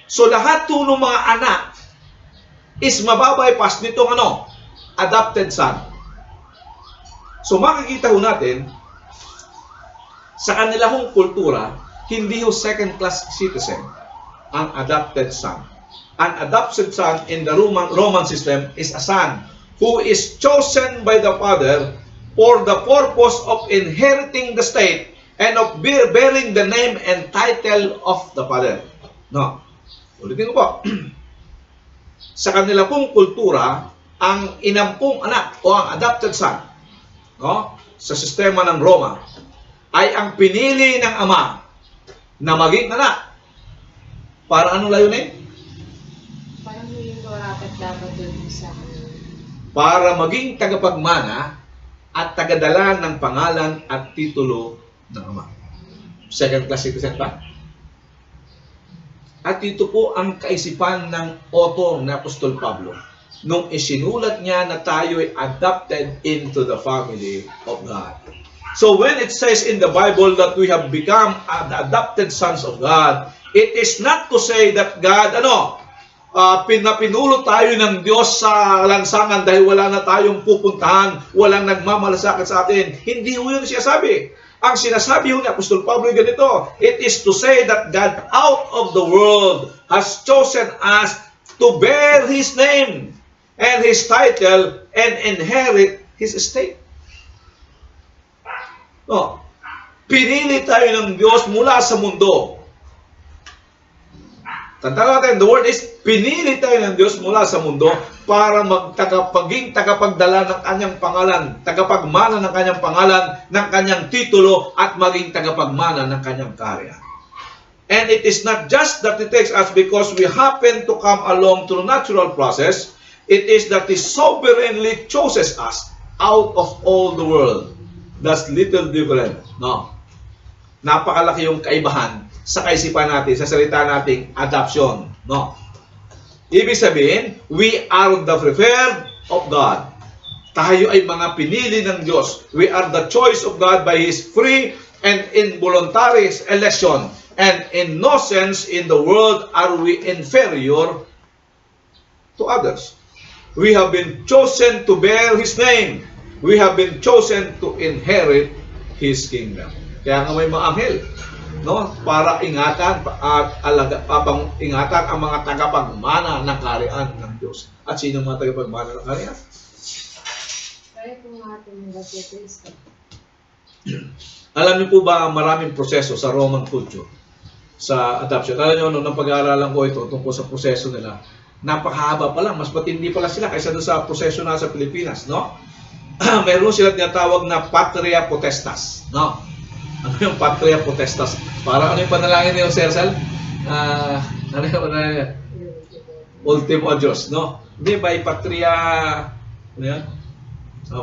So, lahat po ng mga anak is mababypass nitong adopted son. So makikita ho natin, sa kanilang kultura, hindi ho second class citizen ang adopted son. An adopted son in the Roman system is a son who is chosen by the father for the purpose of inheriting the state and of bearing the name and title of the father. No. Ulitin ko po. Sa kanila pong kultura, ang inampong anak o ang adopted son, no, sa sistema ng Roma, ay ang pinili ng ama na maging anak. Para ano layunin? Parang hindi ko dapat doon sa Para maging tagapagmana at tagadala ng pangalan at titulo ng ama. Second class citizen ba? At ito po ang kaisipan ng author na Apostol Pablo nung isinulat niya na tayo ay adopted into the family of God. So when it says in the Bible that we have become the adopted sons of God, it is not to say that God, pinapinulot tayo ng Diyos sa lansangan dahil wala na tayong pupuntahan, walang nagmamalasakit sa atin. Hindi ho yun siya sabi. Ang sinasabi ho ni Apostol Pablo ganito, it is to say that God out of the world has chosen us to bear His name and His title and inherit His estate. No. Pinili tayo ng Diyos mula sa mundo. Tandaan natin, the word is, pinili tayo ng Diyos mula sa mundo para maging tagapagdala ng kanyang pangalan, tagapagmana ng kanyang pangalan, ng kanyang titulo, at maging tagapagmana ng kanyang karya. And it is not just that it takes us because we happen to come along through natural process. It is that He sovereignly chooses us out of all the world. That's little different. No. Napakalaki yung kaibahan sa kaisipan natin, sa salita nating adoption. No. Ibig sabihin, we are the preferred of God. Tayo ay mga pinili ng Diyos. We are the choice of God by His free and involuntary election. And in no sense in the world are we inferior to others. We have been chosen to bear His name. We have been chosen to inherit His kingdom. Kaya nga may mga anghel, no, para ingatan at ingatan ang mga tagapagmana ng kaharian ng Diyos. At sino mga tagapagmana ng kaharian? Kaya kung natin yung baptist. Alam niyo po ba maraming proseso sa Roman culture sa adoption? Alam niyo, nung pag-aaralan ko ito tungkol sa proseso nila, napakahaba pa lang, mas patindi pala sila kaysa doon sa proseso na sa Pilipinas, no? Meron sila tinatawag na patria potestas, no? Ano yung patria potestas? Para ano yung panalangin niyo, Sir Sal? Ano yung panalangin? Ultimo Diyos, no? Hindi ba patria, ano yan?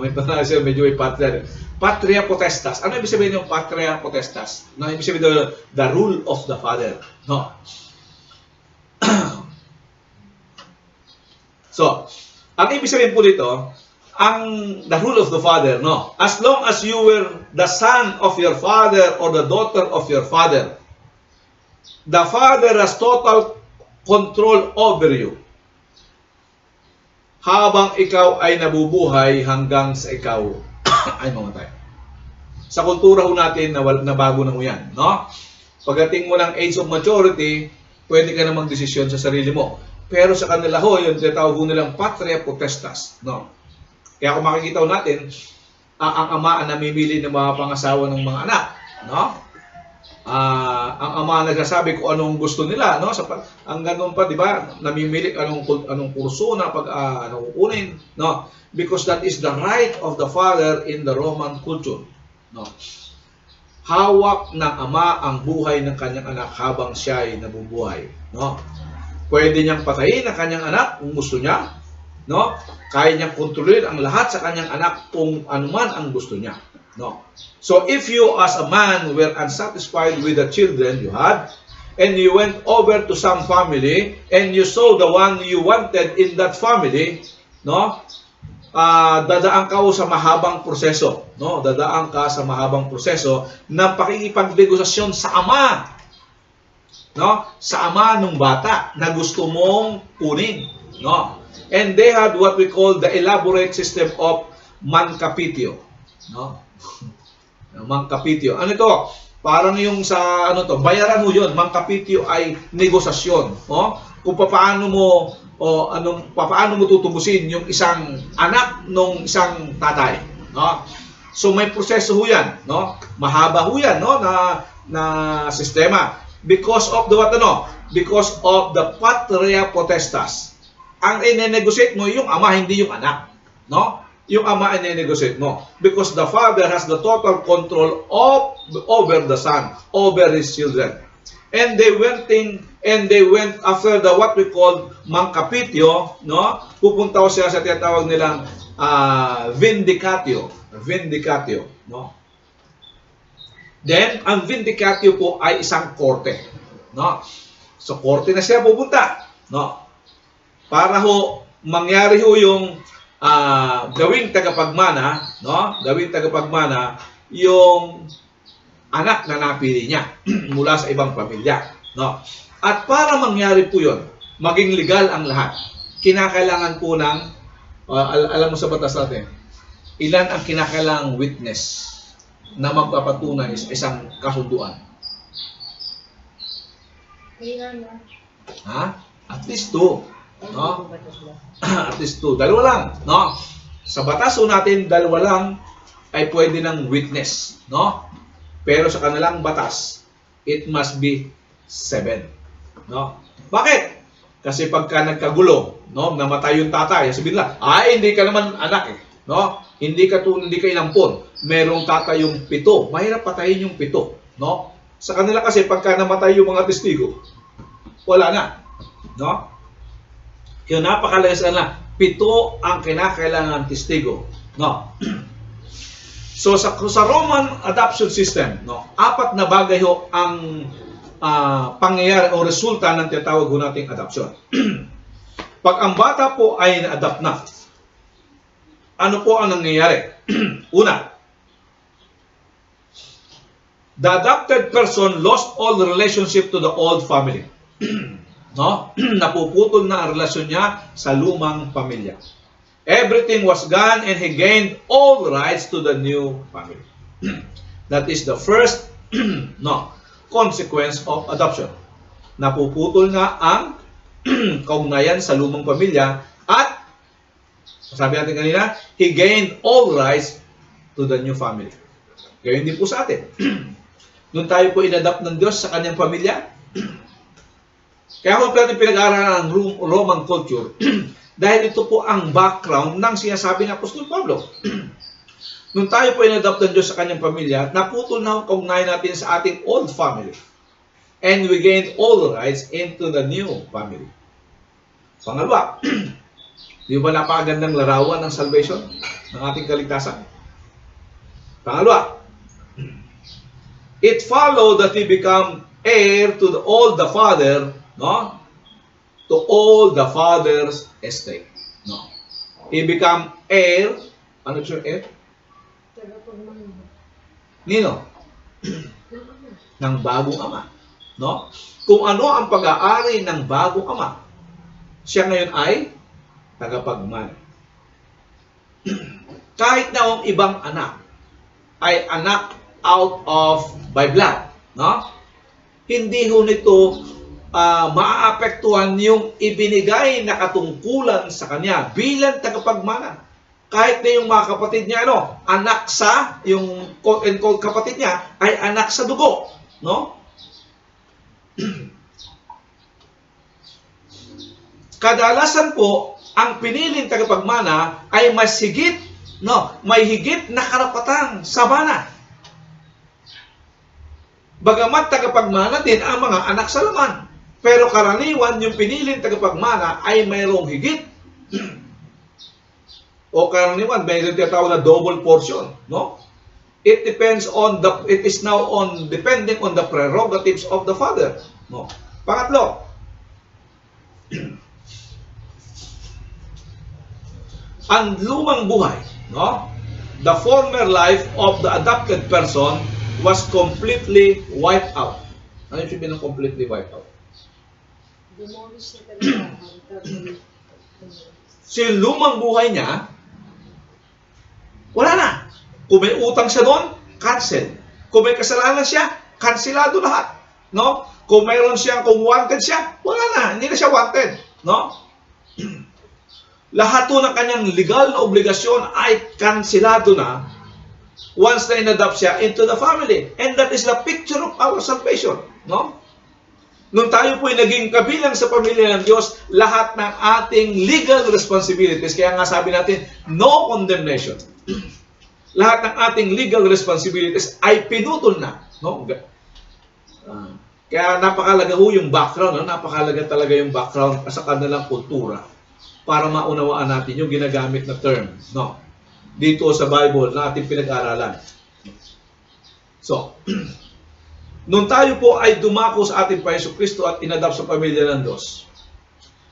May panalangin siya, medyo may patria. Patria potestas. Ano ibig sabihin yung patria potestas? No, ibig sabihin the rule of the Father, no? So, ang ibig sabihin po dito, the rule of the father, no? As long as you were the son of your father or the daughter of your father, the father has total control over you. Habang ikaw ay nabubuhay hanggang sa ikaw ay mamatay. Sa kultura ho natin na bago na ho yan, no? Pagdating mo ng age of maturity, pwede ka na magdesisyon sa sarili mo. Pero sa kanila ho, yung tinatawag ho nilang patria potestas, no? Kaya kung makikita natin, ang ama ang namimili ng mga pangasawa ng mga anak, no? Ang ama nagsasabi kung anong gusto nila, no? Ang ganun pa, di ba? Namimili anong kurso na anong kukunin, no? Because that is the right of the father in the Roman culture, no? Hawak ng ama ang buhay ng kanyang anak habang siya ay nabubuhay, no? Pwede niyang patayin ang kanyang anak kung gusto niya, no? Kaya niyang kontrolin ang lahat sa kanyang anak kung anuman ang gusto niya, no? So if you as a man were unsatisfied with the children you had, and you went over to some family and you saw the one you wanted in that family, no? Dadaan ka sa mahabang proseso, no? Dadaan ka sa mahabang proseso ng pakikipagnegosasyon sa ama, no? Sa ama ng bata na gusto mong kunin, no? And they had what we call the elaborate system of mancapitio, no? Mancapitio. Ano ito? Parang yung sa bayaran mo 'yon. Mancapitio ay negosasyon, no? Kung paano mo tutubusin yung isang anak ng isang tatay, no? So may proseso ho 'yan, no? Mahaba ho 'yan, no, na sistema because of because of the patria potestas. Ang i-negotiate mo yung ama, hindi yung anak, no? Yung ama ang i-negotiate mo because the father has the total control over the son, over his children. And they went after the what we call mancapitio, no? Pupunta ko siya sa tinatawag nilang vindicatio, no? Then ang vindicatio po ay isang korte, no? So korte na siya pupunta, no? Para ho mangyari ho yung gawing tagapagmana, no? Gawing tagapagmana yung anak na napili niya mula sa ibang pamilya, no? At para mangyari po 'yon, maging legal ang lahat, kinakailangan po ng alam mo sa batas natin, ilan ang kinakailangang witness na magpapatunay sa isang kasunduan? Ha? At least 2. No? At least 2. Dalawa lang, no? Sa batas natin, dalawa lang ay pwede ng witness, no? Pero sa kanilang batas, it must be 7, no? Bakit? Kasi pagka nagkagulo, no, namatay yung tatay, sabihin nila, hindi ka naman anak eh, no? Hindi ka inampon. Merong tatay yung 7. Mahirap patayin yung 7, no? Sa kanila kasi pagka namatay yung mga testigo, wala na, no? Kaya napakalaga sa kanila, 7 ang kinakailangan testigo, no? So sa Roman adoption system, no, 4 na bagay ho ang pangyayari o resulta ng tinatawag ho nating adoption. Pag ang bata po ay na-adopt na, ano po ang nangyayari? Una, the adopted person lost all the relationship to the old family. No? Napuputol na ang relasyon niya sa lumang pamilya. Everything was gone and he gained all rights to the new family. That is the first consequence of adoption. Napuputol nga ang kaugnayan sa lumang pamilya at sabi natin kanina, he gained all rights to the new family. Gayun din po sa atin. Nung tayo po inadopt ng Diyos sa kanyang pamilya, kaya kung natin pinag-aaralan ang Roman culture, dahil ito po ang background ng sinasabi ng Apostol Pablo. Nung tayo po inadopt ng Diyos sa kanyang pamilya, naputol na ang kaugnayan natin sa ating old family. And we gained all the rights into the new family. Pangalawa, di ba napakagandang larawan ng salvation ng ating kaligtasan? Pangalawa, it followed that we become heir to all the father, no? To all the father's estate, no? He become heir Ano siya? Tagapagmana. Nino? Ng ama. Ng bagong ama. No? Kung ano ang pag-aari ng bagong ama, siya ngayon ay tagapagmana. Kahit na ang ibang anak ay anak out of by blood, no? Hindi ho nito maaapektuhan yung ibinigay na katungkulan sa kanya bilang tagapagmana. Kahit na yung mga kapatid niya, anak sa, yung quote and quote kapatid niya, ay anak sa dugo, no? Kadalasan po, ang piniling tagapagmana ay mas higit, may higit na karapatan sa mana. Bagamat tagapagmana din ang mga anak sa laman, pero karaniwan yung piniling tagapagmana ay mayroong higit. O karaniwan, mayroong tinatawag na double portion, no? It is now depending on the prerogatives of the father, no? Pangatlo, ang lumang buhay, no? The former life of the adopted person was completely wiped out. Ano yung sabihin ng completely wiped out? Demolish na talaga. So yung lumang buhay niya, wala na. Kung may utang siya doon, cancel. Kung may kasalanan siya, kansilado lahat. No? Kung kung wanted siya, wala na. Hindi na siya wanted. No? Lahat ng kanyang legal na obligasyon ay kansilado na once na in-adopt siya into the family. And that is the picture of our salvation. No? Nung tayo po'y naging kabilang sa pamilya ng Diyos, lahat ng ating legal responsibilities, kaya nga sabi natin, no condemnation. Lahat ng ating legal responsibilities ay pinutol na. No? Kaya napakalaga ho yung background, napakalaga talaga yung background sa kanilang kultura para maunawaan natin yung ginagamit na term, no? Dito sa Bible na ating pinag-aralan. So, nung tayo po ay dumako sa ating Panginoon Kristo at inadapt sa pamilya ng Diyos,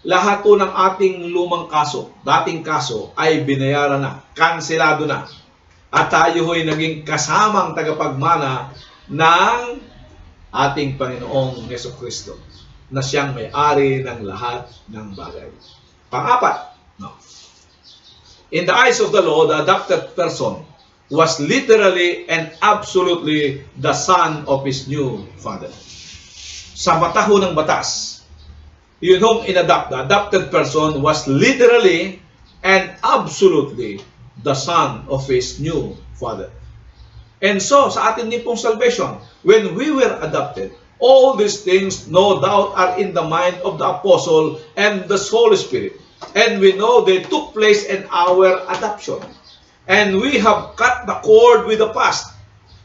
lahat po ng ating lumang kaso, dating kaso, ay binayaran na, kanselado na. At tayo ho'y naging kasamang tagapagmana ng ating Panginoong Jesucristo, na siyang may-ari ng lahat ng bagay. Pang-apat, no? In the eyes of the law, the adopted person was literally and absolutely the son of his new father. Sa mata ho ng batas, yun hong inadopt, the adopted person was literally and absolutely the son of his new father. And so, sa atin din pong salvation, when we were adopted, all these things, no doubt, are in the mind of the apostle and the Holy Spirit. And we know they took place in our adoption. And we have cut the cord with the past.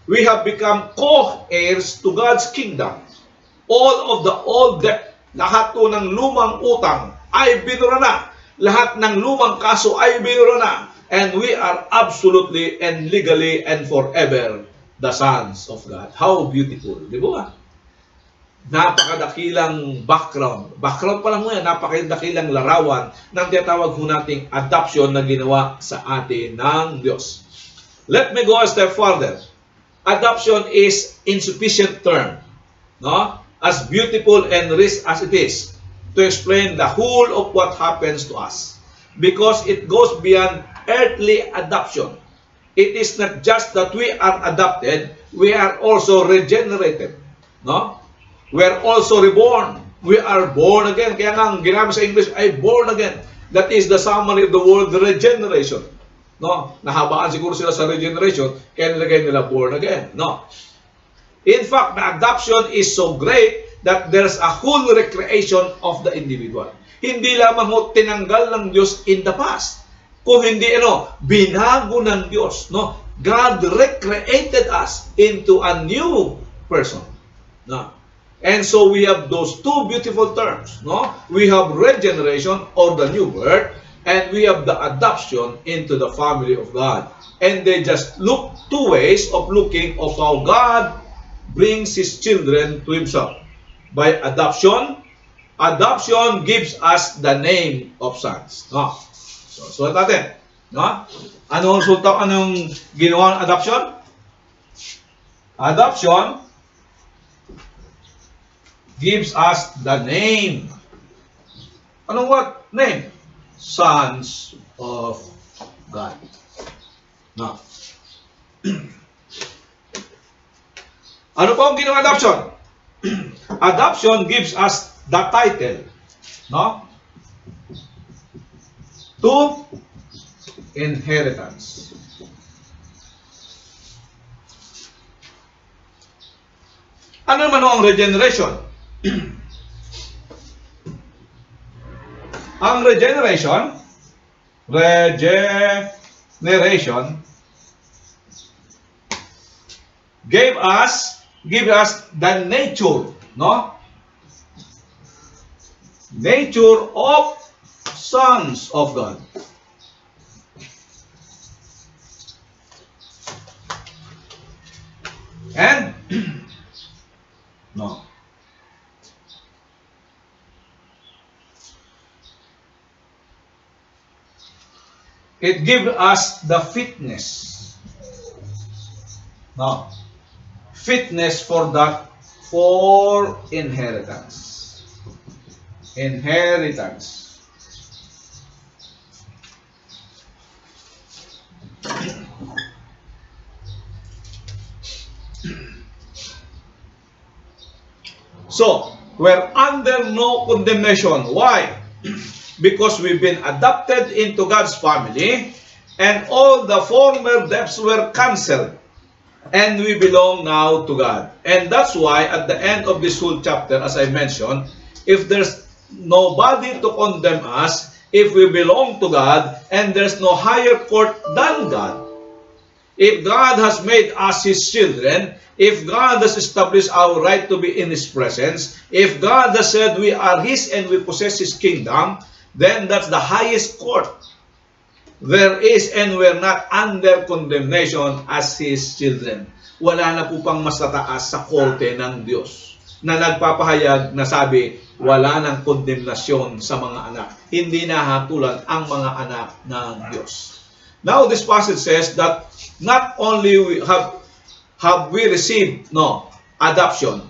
We have become co-heirs to God's kingdom. All of the old debt, lahat po ng lumang utang ay binura na. Lahat ng lumang kaso ay binura na. And we are absolutely and legally and forever the sons of God. How beautiful. Di ba? Napakadakilang background. Background pa lang mo yan, napakadakilang larawan ng tinatawag ho nating adoption na ginawa sa atin ng Diyos. Let me go a step further. Adoption is insufficient term, no? As beautiful and rich as it is, to explain the whole of what happens to us. Because it goes beyond earthly adoption. It is not just that we are adopted, we are also regenerated, no? We are also reborn. We are born again. Kaya nga ang ginamit sa English ay born again. That is the summary of the word regeneration. No? Nahabaan siguro sila sa regeneration, kaya nilagay nila born again. No. In fact, the adoption is so great that there's a whole recreation of the individual. Hindi lamang ho tinanggal ng Diyos in the past. Kung hindi binago ng Diyos, no? God recreated us into a new person. No. And so we have those two beautiful terms, no? We have regeneration or the new birth, and we have the adoption into the family of God. And they just look two ways of looking of how God brings His children to Himself. By adoption, adoption gives us the name of sons. No? So natin. No? Anong ginawa ng adoption? Adoption gives us the name. Anong what? Name? Sons of God. No. Ano po ang ginawa adoption? Adoption gives us the title, no? To inheritance. Ano naman ang regeneration? Ang regeneration give us the nature, no? Nature of sons of God. And no. It gives us the fitness. No. Fitness for inheritance. Inheritance. So, we're under no condemnation. Why? Because we've been adopted into God's family and all the former debts were canceled. And we belong now to God. And that's why at the end of this whole chapter, as I mentioned, if there's nobody to condemn us, if we belong to God, and there's no higher court than God, if God has made us His children, if God has established our right to be in His presence, if God has said we are His and we possess His kingdom, then that's the highest court there is, and we're not under condemnation as His children. Wala na po pang mas tataas sa korte ng Diyos na nagpapahayag na sabi, wala ng kondemnasyon sa mga anak. Hindi na hatulan ang mga anak ng Diyos. Now, this passage says that not only have we received adoption,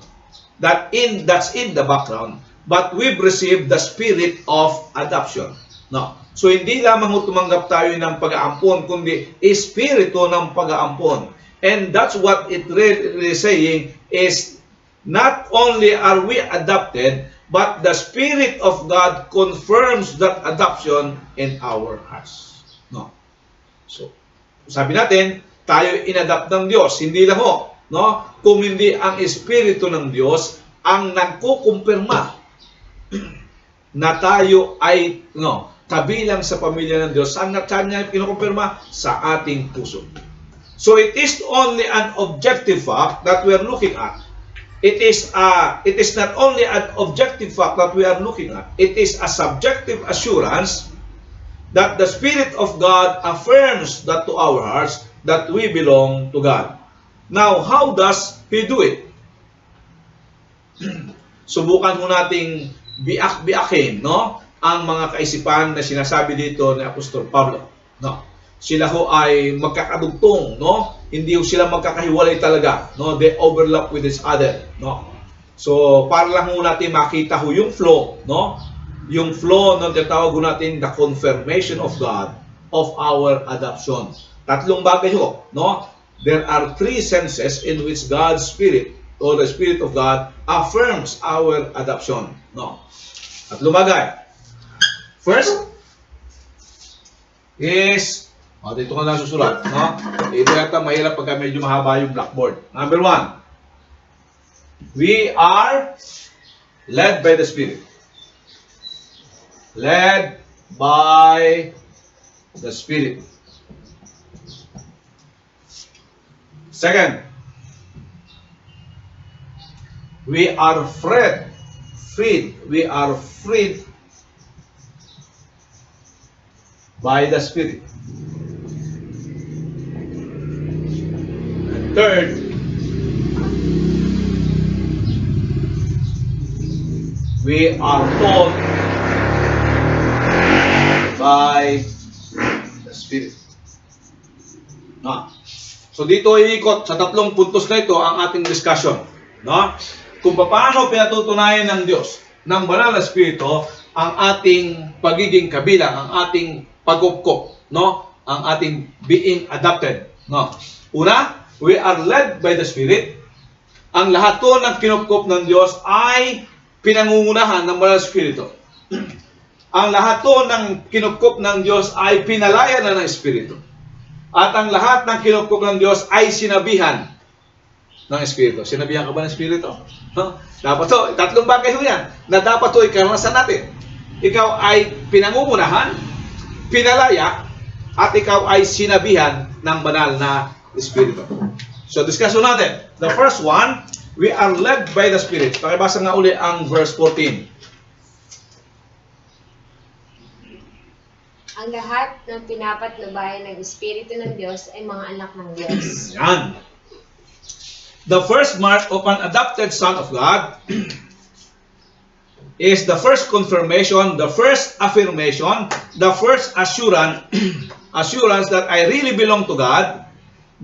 that's in the background, but we've received the spirit of adoption. No. So, hindi lamang tumanggap tayo ng pag-aampon, kundi espiritu ng pag-aampon. And that's what it really saying is, not only are we adopted, but the Spirit of God confirms that adoption in our hearts. No. So, sabi natin, tayo inadapt ng Diyos. Hindi lang no? Kung hindi ang Espiritu ng Diyos ang nagkukumpirma na tayo ay kabilang sa pamilya ng Diyos. Saan niya kinukumpirma? Sa ating puso. So it is only an objective fact that we are looking at. It is not only an objective fact that we are looking at. It is a subjective assurance that the Spirit of God affirms that to our hearts that we belong to God. Now, how does He do it? Subukan mo nating biak-biakin, ang mga kaisipan na sinasabi dito ni Apostol Pablo. No. Sila ay magkakadugtong, Hindi sila magkakahiwalay talaga, They overlap with each other, So, para lang natin makita yung flow, Yung flow ng tinatawag natin the confirmation of God of our adoption. Tatlong bagay There are three senses in which God's Spirit or the Spirit of God affirms our adoption, Tatlong bagay. First is, dito ko lang susulat, Ito yata mahirap pagka medyo mahaba yung blackboard. Number 1, we are led by the Spirit. Led by the Spirit. Second, we are freed. We are freed by the Spirit. And third, we are taught by the the Spirit. No? So dito iikot sa tatlong puntos na ito ang ating discussion. No? Kung paano pinatutunayan ng Diyos, ng banal na Espiritu, ang ating pagiging kabilang, ang ating pagkupkop, no? Ang ating being adopted. No? Una, we are led by the Spirit. Ang lahat to ng kinupkop ng Diyos ay pinangungunahan ng banal na Espiritu. Ang lahat to ng kinupkop ng Diyos ay pinalaya na ng Espiritu. At ang lahat ng kinupkop ng Diyos ay sinabihan ng Espiritu. Sinabihan ka ba ng Espiritu? Huh? Dapat to, tatlong bagay ho yan, na dapat to ikaranasan natin. Ikaw ay pinangungunahan, pinalaya, at ikaw ay sinabihan ng banal na Espiritu. So, discussion natin. The first one, we are led by the Spirit. Pakibasa nga uli ang verse 14. Ang lahat ng pinapatnubayan ng Espiritu ng Diyos ay mga anak ng Diyos. Yan. The first mark of an adopted son of God is the first confirmation, the first affirmation, the first assurance that I really belong to God,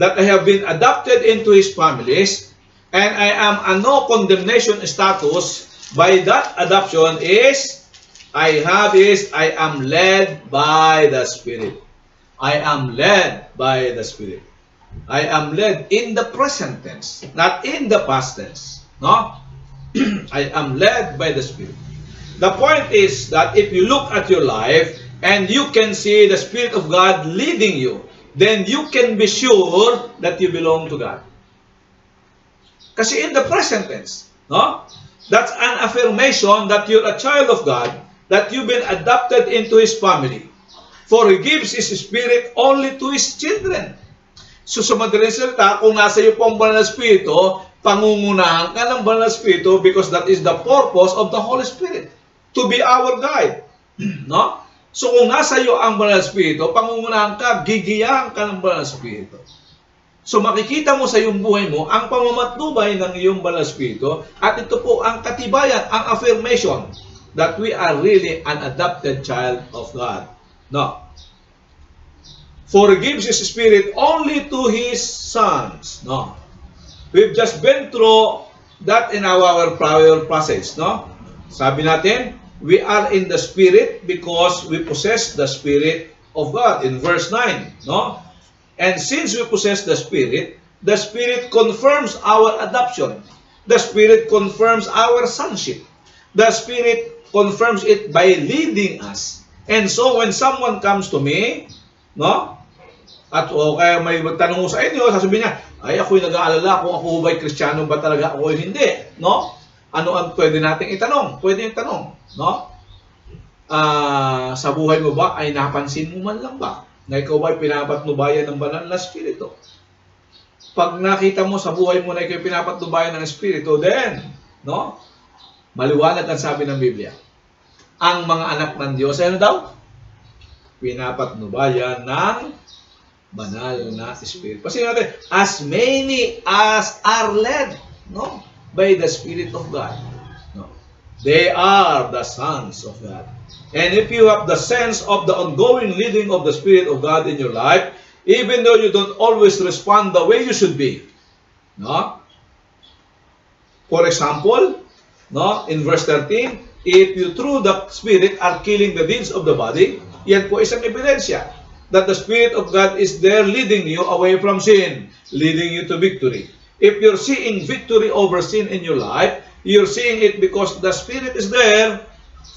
that I have been adopted into His families, and I am a no condemnation status. By that adoption I am led by the Spirit. I am led by the Spirit. I am led in the present tense, not in the past tense. No? I am led by the Spirit. The point is that if you look at your life and you can see the Spirit of God leading you, then you can be sure that you belong to God. Kasi in the present tense, no? That's an affirmation that you're a child of God, that you've been adopted into His family. For He gives His Spirit only to His children. So sa madaling salita, kung nasa iyo po ang banal na Espiritu, pangungunahan ka ng banal na Espiritu because that is the purpose of the Holy Spirit, to be our guide. No? So kung nasa iyo ang banal na Espiritu, pangungunahan ka, gigiyahan ka ng banal na Espiritu. So makikita mo sa iyong buhay mo ang pamamatnubay ng iyong banal na Espiritu, at ito po ang katibayan, ang affirmation that we are really an adopted child of God. No. For He gives His Spirit only to His sons. No. We've just been through that in our prior passage. No. Sabi natin, we are in the Spirit because we possess the Spirit of God in verse 9. No. And since we possess the Spirit confirms our adoption. The Spirit confirms our sonship. The Spirit confirms it by leading us. And so when someone comes to me, no? At kaya may magtanong sa inyo, sasabihin niya, ay ako'y nag-aalala kung ako ba'y Kristiyano ba talaga ako o hindi, no? Ano ang pwede nating itanong? Pwede itanong, no? Sa buhay mo ba ay napansin mo man lang ba na ikaw ba'y pinapatnubayan ng banal na Espiritu? Pag nakita mo sa buhay mo na ikaw pinapatnubayan ng Espiritu, then, no? Maliwanag ang sabi ng Biblia. Ang mga anak ng Diyos, ano daw? Pinapatnubayan ng banal na Espiritu. Kasi natin, as many as are led, no, by the Spirit of God, no, they are the sons of God. And if you have the sense of the ongoing leading of the Spirit of God in your life, even though you don't always respond the way you should be, no? For example, no, in verse 13, if you through the Spirit are killing the deeds of the body, yan po isang ebidensya that the Spirit of God is there leading you away from sin, leading you to victory. If you're seeing victory over sin in your life, you're seeing it because the Spirit is there,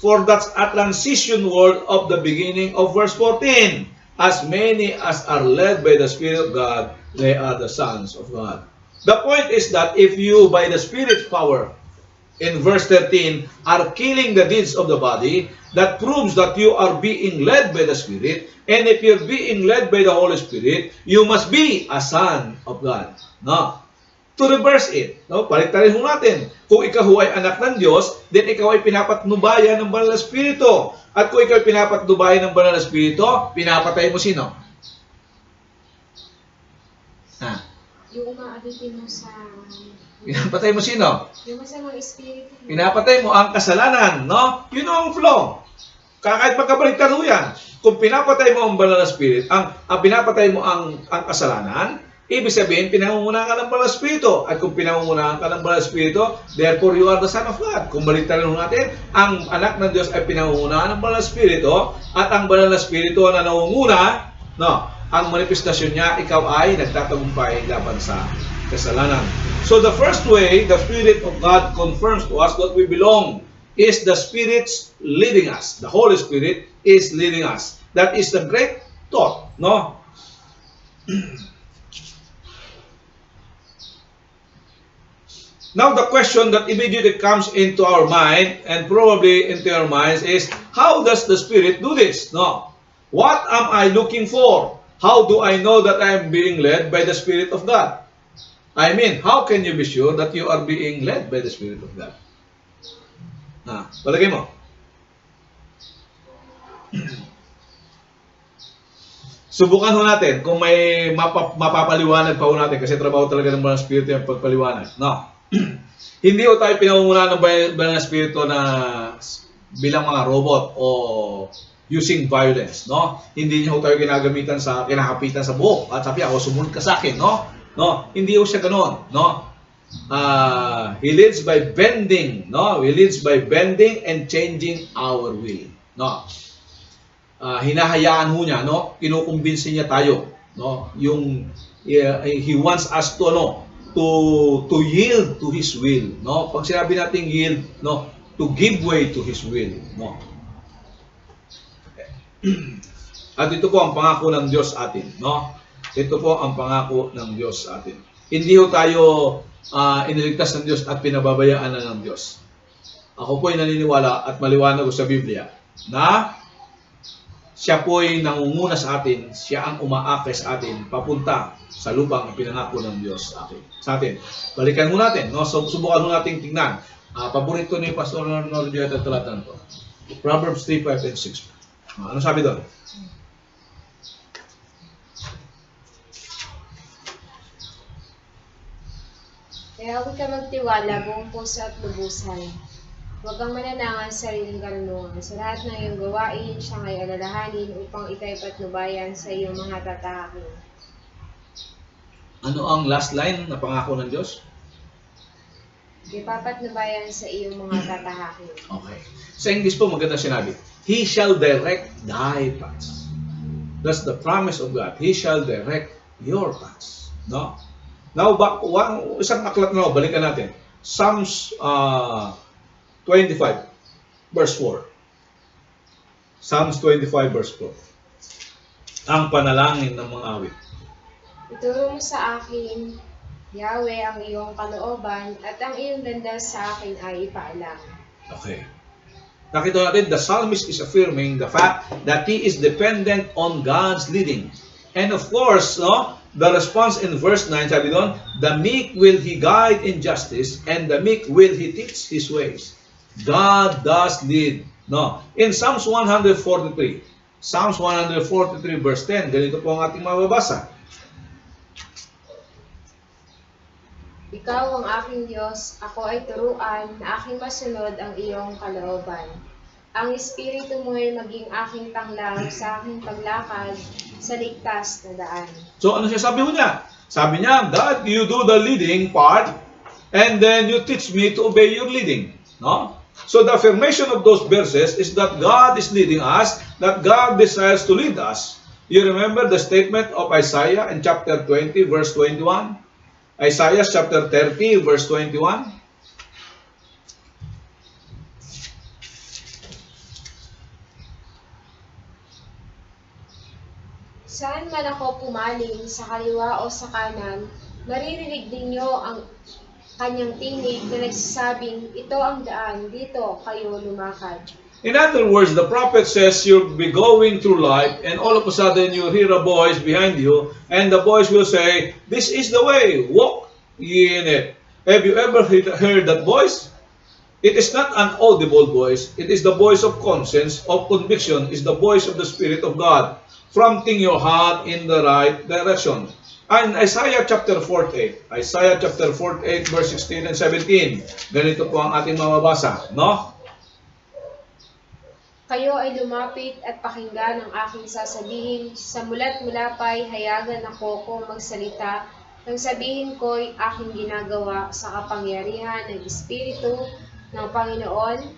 for that's a transition word of the beginning of verse 14. As many as are led by the Spirit of God, they are the sons of God. The point is that if you, by the Spirit's power, in verse 13, are killing the deeds of the body, that proves that you are being led by the Spirit. And if you're being led by the Holy Spirit, you must be a son of God. No? To reverse it, no? Paligtarin ho natin. Kung ikaw ay anak ng Diyos, then ikaw ay pinapatnubayan ng banal na Espiritu. At kung ikaw ay pinapatnubayan ng banal na Espiritu, pinapatay mo sino? Yung maabitin mo sa... Pinapatay mo sino? Yung masamang espiritu. Pinapatay mo ang kasalanan, no? Yun ang flow. Kahit magkabaliktad ho yan. Kung pinapatay mo ang banal na spirit, pinapatay mo ang kasalanan, ibig sabihin, pinangungunahan ka ng banal na spirito. At kung pinangungunahan ka ng banal na spirito, therefore you are the Son of God. Kung baliktarin natin, ang anak ng Diyos ay pinangungunahan ng banal na spirito, at ang banal na spirito na nangunguna, ang manifestasyon niya, ikaw ay nagtatagumpay laban sa kasalanan. So the first way the Spirit of God confirms to us that we belong is the Spirit's leading us. The Holy Spirit is leading us. That is the great thought, no? Now the question that immediately comes into our mind and probably into your minds is, how does the Spirit do this? No. What am I looking for? How do I know that I am being led by the Spirit of God? I mean, how can you be sure that you are being led by the Spirit of God? Palagay mo. Subukan ho natin kung may mapapaliwanag pa ho natin kasi trabaho talaga ng mga Espiritu yung pagpaliwanag. No. Hindi ho tayo pinangungunahan ng banal na Espiritu na bilang mga robot o using violence, no? Hindi niya ho tayo kinakapitan sa buhok at sabi ako, sumunod ka sa akin, no? No, hindi ho siya ganoon, no? He leads by bending, no? He leads by bending and changing our will, no? Hinahayaan ho niya, no? Kinukumbinsi niya tayo, no? He wants us to, to yield to His will, no? Pag sinabi natin yield, no? To give way to His will, no? At ito po ang pangako ng Diyos atin, no? Ito po ang pangako ng Diyos atin. Hindi ho tayo iniligtas ng Diyos at pinababayaan na ng Diyos. Ako po ay naniniwala at maliwanag ko sa Biblia na siya po ay nangunguna sa atin, siya ang umaakay sa atin papunta sa lupang pinangako ng Diyos sa atin. Balikan mo natin, no? So, subukan mo natin tingnan. Paborito ni Pastor Nordio at talatan to. Proverbs 3, 5, and 6. Ano sabi doon? Kaya huwag ka magtiwala buong puso at lubusan. Huwag kang mananangan sa sariling karunungan. Sa lahat ng iyong gawain, siya ay alalahanin upang ika'y patnubayan sa iyong mga tatahakin. Ano ang last line na pangako ng Diyos? Ipapatnubayan sa iyong mga tatahakin. Okay. Sa English po, maganda sinabi. He shall direct thy paths. That's the promise of God. He shall direct your paths. No? Now, isang aklat na balikan natin. Psalms 25, verse 4. Psalms 25, verse 4. Ang panalangin ng mga awit. Ituro mo sa akin, Yahweh, ang iyong kalooban, at ang iyong dandal sa akin ay ipaalam. Okay. Nakita natin, the psalmist is affirming the fact that he is dependent on God's leading. And of course, no, the response in verse 9, sabi doon, the meek will He guide in justice, and the meek will He teach His ways. God does lead. No. In Psalms 143, Psalms 143 verse 10, ganito po ang ating mababasa. Ikaw ang aking Diyos, ako ay turuan, na aking masunod ang iyong kalooban. Ang Espiritu mo ay maging aking tanglaw sa aking paglakad sa ligtas na daan. So ano siya sabi mo niya? Sabi niya, God, you do the leading part, and then you teach me to obey your leading. No? So the affirmation of those verses is that God is leading us, that God desires to lead us. You remember the statement of Isaiah in chapter 20, verse 21? Isaiah chapter 30, verse 21. Saan man ako pumaling, sa kaliwa o sa kanan, maririnig ninyo ang kanyang tinig na nagsasabing, ito ang daan, dito kayo lumakad. In other words, the prophet says you'll be going through life and all of a sudden you'll hear a voice behind you and the voice will say, this is the way, walk ye in it. Have you ever heard that voice? It is not an audible voice. It is the voice of conscience, of conviction. It is the voice of the Spirit of God, prompting your heart in the right direction. And Isaiah chapter 48, Isaiah chapter 48 verse 16 and 17, ganito po ang ating mababasa, no? Kayo ay lumapit at pakinggan ang aking sasabihin. Sa mulat mula pa'y hayagan ako kung magsalita. Nang sabihin ko'y aking ginagawa sa kapangyarihan ng Espiritu ng Panginoon.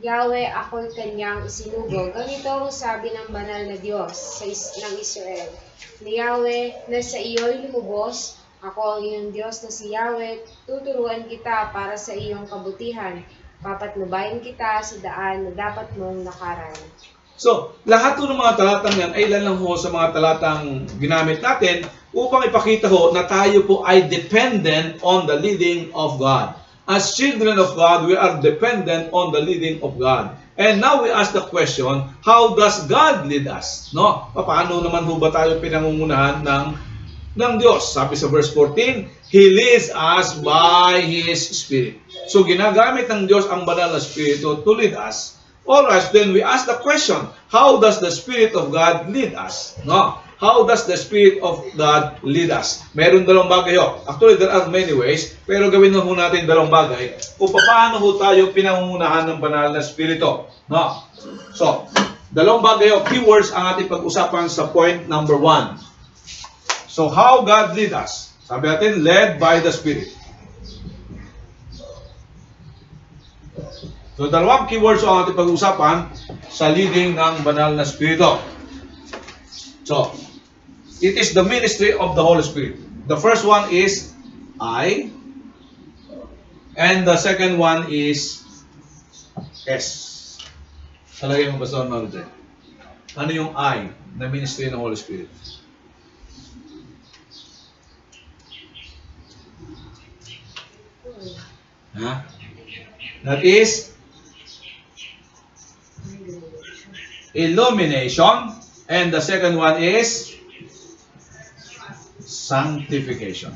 Yahweh, ako'y kanyang isinugo. Ganito ang sabi ng banal na Diyos ng Israel. Ni Yahweh, na sa iyo'y lumubos, ako ang iyong Diyos na si Yahweh, tuturuan kita para sa iyong kabutihan. Papatnubayan kita sa daan na dapat mong lakaran. So, lahat ng mga talatang yan ay ilan lang ho sa mga talatang ginamit natin upang ipakita ho na tayo po ay dependent on the leading of God. As children of God, we are dependent on the leading of God. And now we ask the question, how does God lead us? No? Paano naman ho ba tayo pinangungunahan ng Diyos? Sabi sa verse 14, He leads us by His Spirit. So ginagamit ng Diyos ang banal na Espiritu to lead us. Alright, then we ask the question, how does the Spirit of God lead us? No? How does the Spirit of God lead us? Meron dalawang bagay ho. Actually, there are many ways, pero gawin na ho natin dalawang bagay kung paano ho tayo pinangungunahan ng banal na Espiritu. No? So, dalawang bagay ho, keywords ang ating pag-usapan sa point number 1. So, how God lead us? Sabi natin, led by the Spirit. So, dalawang keywords ang ating pag-usapan sa leading ng banal na Espiritu. So, it is the ministry of the Holy Spirit. The first one is I, and the second one is S. Talagay mo ba sa mga ano yung I na ministry ng Holy Spirit? Huh? That is illumination, and the second one is sanctification.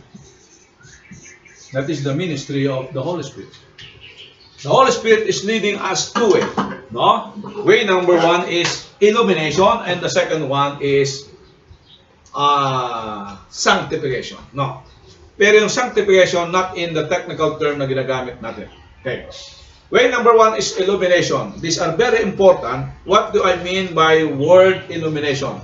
That is the ministry of the Holy Spirit. The Holy Spirit is leading us to it. No? Way number 1 is illumination, and the second one is sanctification. No. Pero yung sanctification, not in the technical term na ginagamit natin. Okay. Way number 1 is illumination. These are very important. What do I mean by word illumination?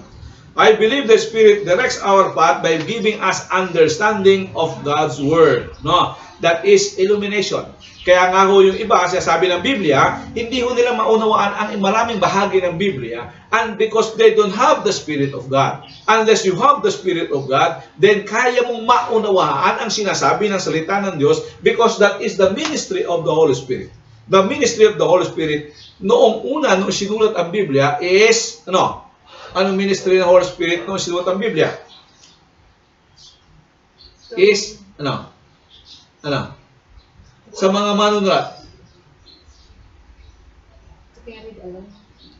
I believe the Spirit directs our path by giving us understanding of God's Word. No? That is illumination. Kaya nga ho yung iba, sabi ng Biblia, hindi ho nila maunawaan ang maraming bahagi ng Biblia, and because they don't have the Spirit of God. Unless you have the Spirit of God, then kaya mong maunawaan ang sinasabi ng salita ng Diyos, because that is the ministry of the Holy Spirit. The ministry of the Holy Spirit, noong una, noong sinulat ang Biblia, is, anong ministry ng Holy Spirit noong sinulat ang Biblia? Is, sa mga manunulat.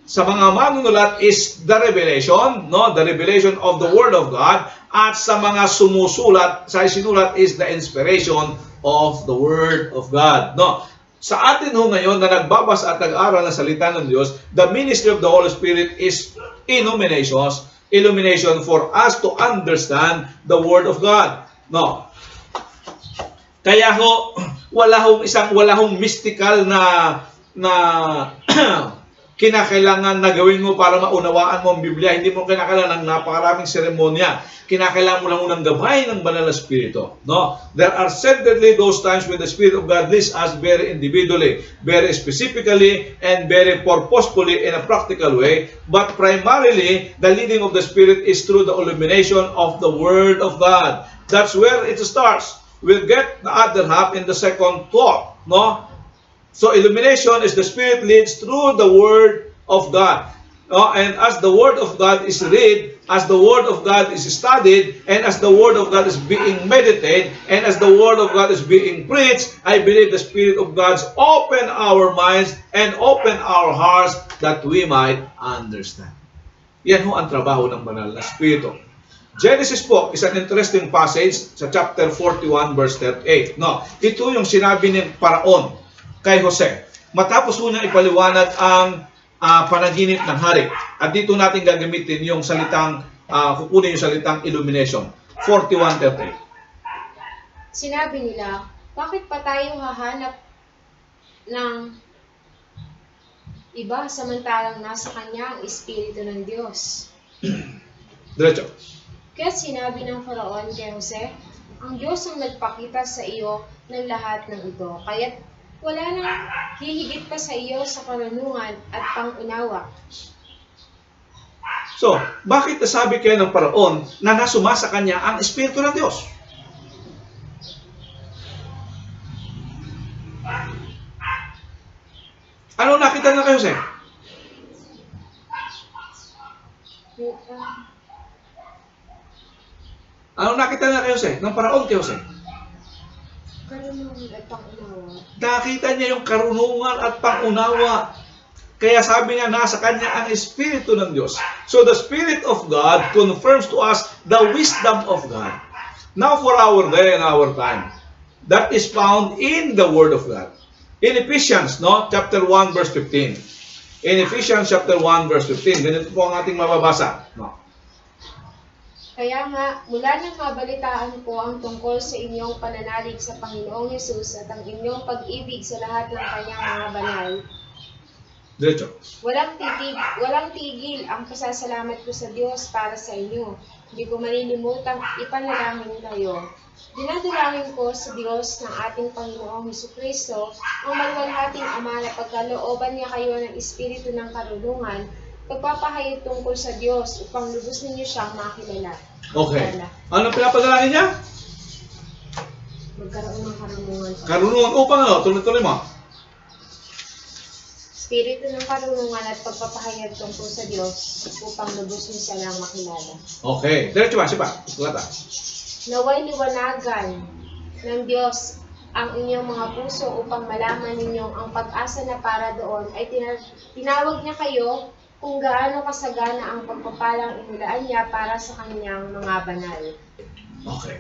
Sa mga manunulat is the revelation, the revelation of the Word of God, at sa mga sumusulat, sa sinulat is the inspiration of the Word of God. No? Sa atin ho ngayon na nagbabasa at nag-aral ng salita ng Diyos, the ministry of the Holy Spirit is illumination for us to understand the Word of God. No. Kaya ho, wala hong mystical na kinakailangan na gawin mo para maunawaan mo ang Biblia. Hindi mo kinakailangan ng napakaraming seremonya. Kinakailangan mo lang unang gabay ng banal na Espiritu. No? There are certainly those times when the Spirit of God leads us very individually, very specifically, and very purposefully in a practical way. But primarily, the leading of the Spirit is through the illumination of the Word of God. That's where it starts. We'll get the other half in the second thought. No? So illumination is the Spirit leads through the Word of God. And as the Word of God is read, as the Word of God is studied, and as the Word of God is being meditated, and as the Word of God is being preached, I believe the Spirit of God open our minds and open our hearts that we might understand. Yan ho ang trabaho ng banal na Espiritu. Genesis po is an interesting passage sa chapter 41 verse 38. No, ito yung sinabi ni Paraon kay Jose. Matapos po niya ipaliwanag ang panaginip ng hari. At dito natin gagamitin yung salitang, kukunin yung salitang illumination. 41:38. Sinabi nila, bakit pa tayo hahanap ng Iba samantalang nasa kanya ang Espiritu ng Diyos. Diretso. Kaya sinabi ng Faraon kay Jose, ang Diyos ang nagpakita sa iyo ng lahat ng ito, kaya't wala nang hihigit pa sa iyo sa karunungan at pangunawa. So, bakit nasabi kaya ng Paraon na nasuma sa kanya ang Espiritu ng Diyos? Ano nakita na kayo, Jose? Ano nakita na kayo, Jose? Ng Paraon kayo, Jose? Karunungan at pangunawa. Nakita niya yung karunungan at pangunawa. Kaya sabi nga, nasa kanya ang Espiritu ng Diyos. So the Spirit of God confirms to us the wisdom of God. Now for our day and our time. That is found in the Word of God. In Ephesians, chapter 1, verse 15. In Ephesians chapter 1, verse 15. Ganito po ang ating mababasa. Kaya nga, mula nang mabalitaan ko ang tungkol sa inyong pananalig sa Panginoong Hesus at ang inyong pag-ibig sa lahat ng kanyang mga banal, Diretso. walang tigil ang pasasalamat ko sa Diyos para sa inyo. Hindi ko malilimutang ipanalangin kayo. Dinadalangin ko sa Diyos ng ating Panginoong Hesukristo, ang maluwalhating Ama na pagkalooban niya kayo ng Espiritu ng karunungan, pagpapahayag tungkol sa Diyos upang lubos ninyo siyang makilala. Okay. Ano pinapadalangin niya? Magkaroon ng karunungan. Karunungan upang tuloy-tuloy mo. Espiritu ng karunungan at pagpapahayag tungkol sa Diyos upang lubos niyo siya lang makilala. Okay. Diretso ba? Sipa. Tulata. Naway liwanagan ng Diyos ang inyong mga puso upang malaman ninyong ang pag-asa na para doon ay tinawag niya kayo kung gaano kasagana ang pagpapalang inilaan niya para sa kanyang mga banal. Okay.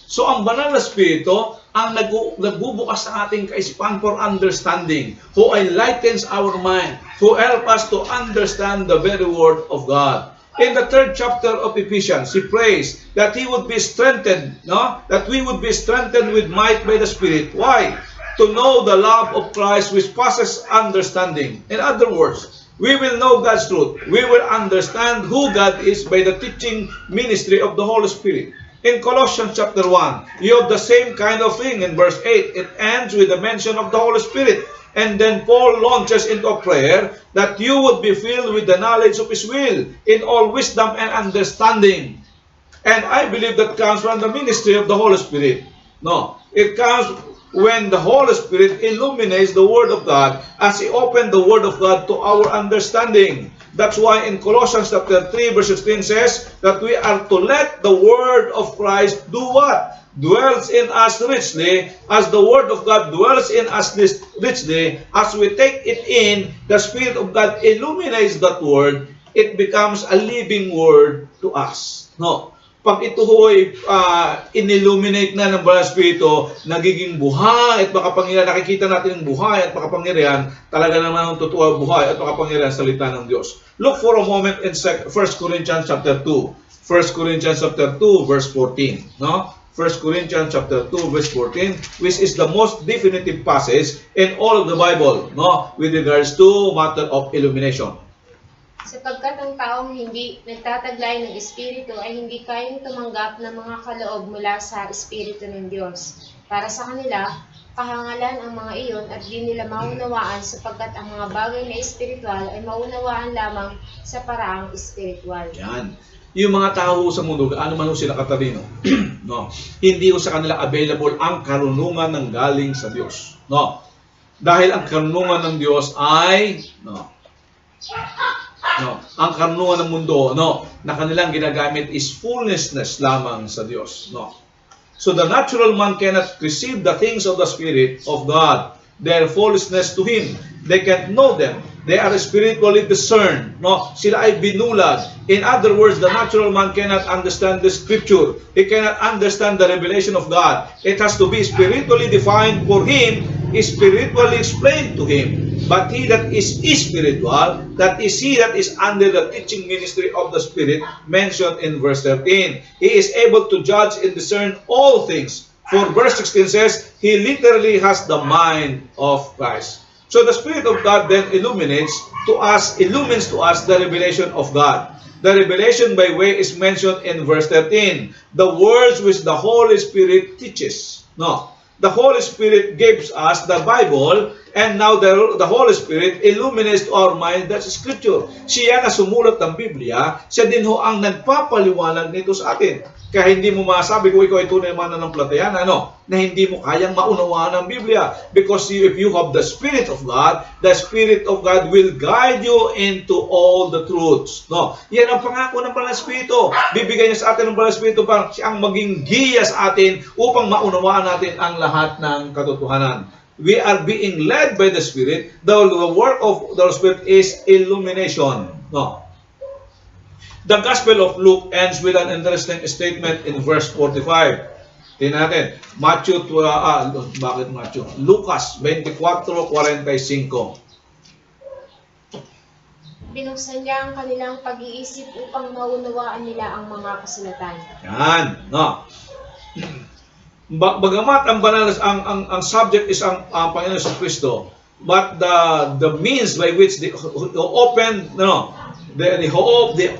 So ang banal na Espiritu ang nagbubukas sa ating kaisipan for understanding, who enlightens our mind, who help us to understand the very word of God. In the 3rd chapter of Ephesians, he prays that he would be strengthened, that we would be strengthened with might by the Spirit. Why? To know the love of Christ which passes understanding. In other words, we will know God's truth. We will understand who God is by the teaching ministry of the Holy Spirit. In Colossians chapter 1, you have the same kind of thing in verse 8. It ends with the mention of the Holy Spirit. And then Paul launches into a prayer that you would be filled with the knowledge of His will in all wisdom and understanding. And I believe that comes from the ministry of the Holy Spirit. No, it comes when the Holy Spirit illuminates the Word of God as He opened the Word of God to our understanding. That's why in Colossians chapter 3 verse 16 says that we are to let the Word of Christ do what? Dwells in us richly, as the Word of God dwells in us richly. As we take it in, the Spirit of God illuminates that Word. It becomes a living Word to us. No? Pag ito ho'y inilluminate na ng Banal Espiritu, nagiging buhay at makapangyarihan, nakikita natin ang buhay at makapangyarihan, talaga naman ang totoo buhay at makapangyarihan salita ng Diyos. Look for a moment in 1 Corinthians chapter 2. 1 Corinthians chapter 2 verse 14. No? 1 Corinthians chapter 2 verse 14, which is the most definitive passage in all of the Bible, with regards to matter of illumination. Sapagkat ang taong hindi nagtataglay ng Espiritu ay hindi kayang tumanggap ng mga kaloob mula sa Espiritu ng Diyos. Para sa kanila, kahangalan ang mga iyon at di nila maunawaan sapagkat ang mga bagay na espiritual ay maunawaan lamang sa paraang espiritual. Yan. Yung mga tao sa mundo, ano man sila katalino, no? Hindi sa kanila available ang karunungan ng galing sa Diyos. No? Dahil ang karunungan ng Diyos ay ang karunungan ng mundo, na kanilang ginagamit is foolishness lamang sa Diyos. No? So the natural man cannot receive the things of the Spirit of God. They are foolishness to him. They can't know them. They are spiritually discerned. No? Sila ay binulag. In other words, the natural man cannot understand the Scripture. He cannot understand the revelation of God. It has to be spiritually defined for him, spiritually explained to him. But he that is spiritual, that is he that is under the teaching ministry of the Spirit, mentioned in verse 13. He is able to judge and discern all things. For verse 16 says, he literally has the mind of Christ. So the Spirit of God then illumines to us the revelation of God. The revelation by way is mentioned in verse 13. The words which the Holy Spirit teaches. No. The Holy Spirit gives us the Bible, and now the Holy Spirit illuminates to our mind that Scripture. Siya na sumulat ng Biblia, siya din ho ang nagpapaliwanag nito sa atin. Kaya hindi mo masabi kung ikaw ay tunay mananampalataya na hindi mo kayang maunawaan ang Biblia. Because if you have the Spirit of God will guide you into all the truths. No? Yan ang pangako ng Banal na Espiritu. Bibigay niya sa atin ng Banal na Espiritu para siyang maging giya sa atin upang maunawaan natin ang lahat ng katotohanan. We are being led by the Spirit. The work of the Spirit is illumination. No? The Gospel of Luke ends with an interesting statement in verse 45. Tingnan natin. Lucas 24:45. Binuksan niya ang kanilang pag-iisip upang maunawaan nila ang mga kasulatan. Yan, no. Bagamat ang banal ang subject is ang Panginoon sa Kristo, but the means by which they open they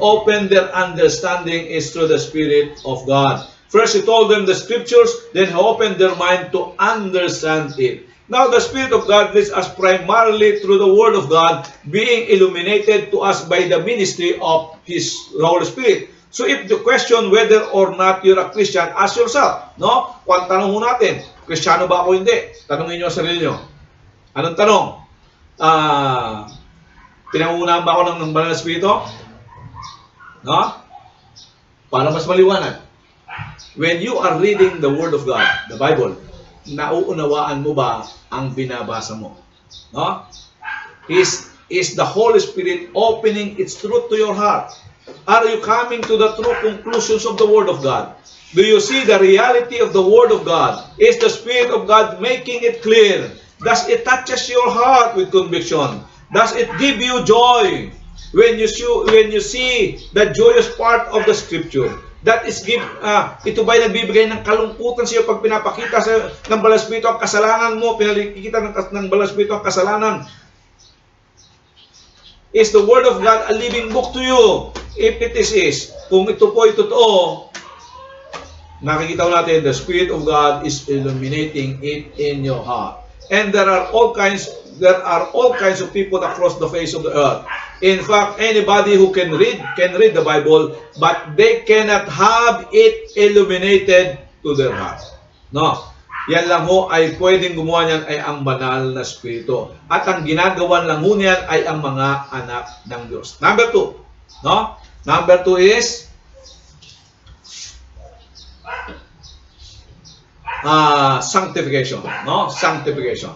open their understanding is through the Spirit of God. First, He told them the Scriptures, then He opened their mind to understand it. Now, the Spirit of God leads us primarily through the Word of God, being illuminated to us by the ministry of His Holy Spirit. So, if the question whether or not you're a Christian, ask yourself, no? Kung tanong mo natin, Kristiyano ba ako hindi? Tanongin nyo sa sarili nyo. Anong tanong? Pinangungunahan ba ako ng Banal na Espiritu? No? Para mas maliwanag. When you are reading the Word of God, the Bible, nauunawaan mo ba ang binabasa mo? No? Is the Holy Spirit opening its truth to your heart? Are you coming to the true conclusions of the Word of God? Do you see the reality of the Word of God? Is the Spirit of God making it clear? Does it touches your heart with conviction? Does it give you joy when you see the joyous part of the Scripture? That is ito ba'y nagbibigay ng kalungkutan sa iyo pag pinapakita ng Banal na Espiritu ang kasalanan mo, pinakikita ng Banal na Espiritu ang kasalanan? Is the Word of God a living book to you? If it is, kung ito po ay totoo, nakikita natin the Spirit of God is illuminating it in your heart. And there are all kinds of people across the face of the earth. In fact, anybody who can read the Bible, but they cannot have it illuminated to their heart. No. Yan lang ho ay pwedeng gumawa niyan ay ang Banal na Espiritu. At ang ginagawa lang ho niyan ay ang mga anak ng Diyos. Number 2. No? Number 2 is sanctification. No? Sanctification.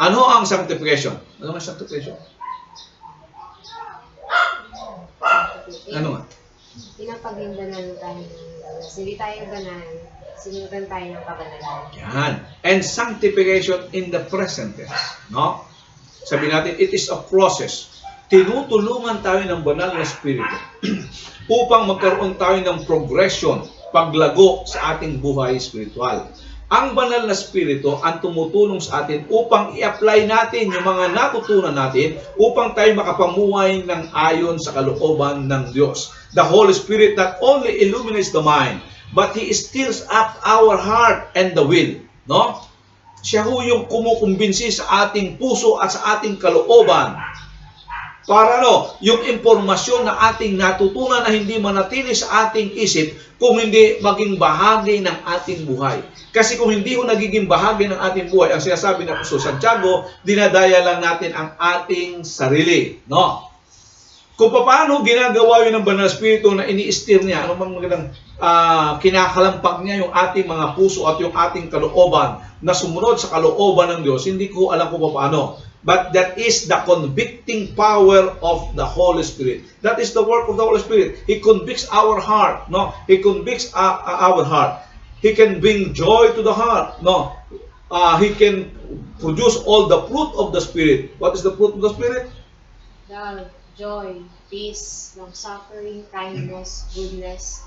Ano ang sanctification? Ano ang sanctification? Ano nga? Pinapaghindanan tayo. Hindi tayo banal. Sinutan tayo ng kabanalan. Yan. And sanctification in the present tense. No? Sabi natin, it is a process. Tinutulungan tayo ng Banal na Espiritu upang magkaroon tayo ng progression, paglago sa ating buhay spiritual. Ang Banal na Espiritu ang tumutulong sa atin upang i-apply natin yung mga natutunan natin upang tayo makapamuhay ng ayon sa kalooban ng Diyos. The Holy Spirit not only illuminates the mind, but He stirs up our heart and the will. No? Siya ho yung kumukumbinsi sa ating puso at sa ating kalooban. Para yung impormasyon na ating natutunan na hindi manatili sa ating isip kung hindi maging bahagi ng ating buhay. Kasi kung hindi ho nagiging bahagi ng ating buhay, ang sinasabi ng Apostol Santiago, dinadaya lang natin ang ating sarili. No? Kung paano ginagawa yun ng Banal na Espiritu na ini-steer niya, anong mga magandang kinakalampag niya yung ating mga puso at yung ating kalooban na sumunod sa kalooban ng Diyos, hindi ko alam kung paano. But that is the convicting power of the Holy Spirit. That is the work of the Holy Spirit. He convicts our heart. No, He convicts our heart. He can bring joy to the heart. No, He can produce all the fruit of the Spirit. What is the fruit of the Spirit? Love, joy, peace, long-suffering, kindness, goodness,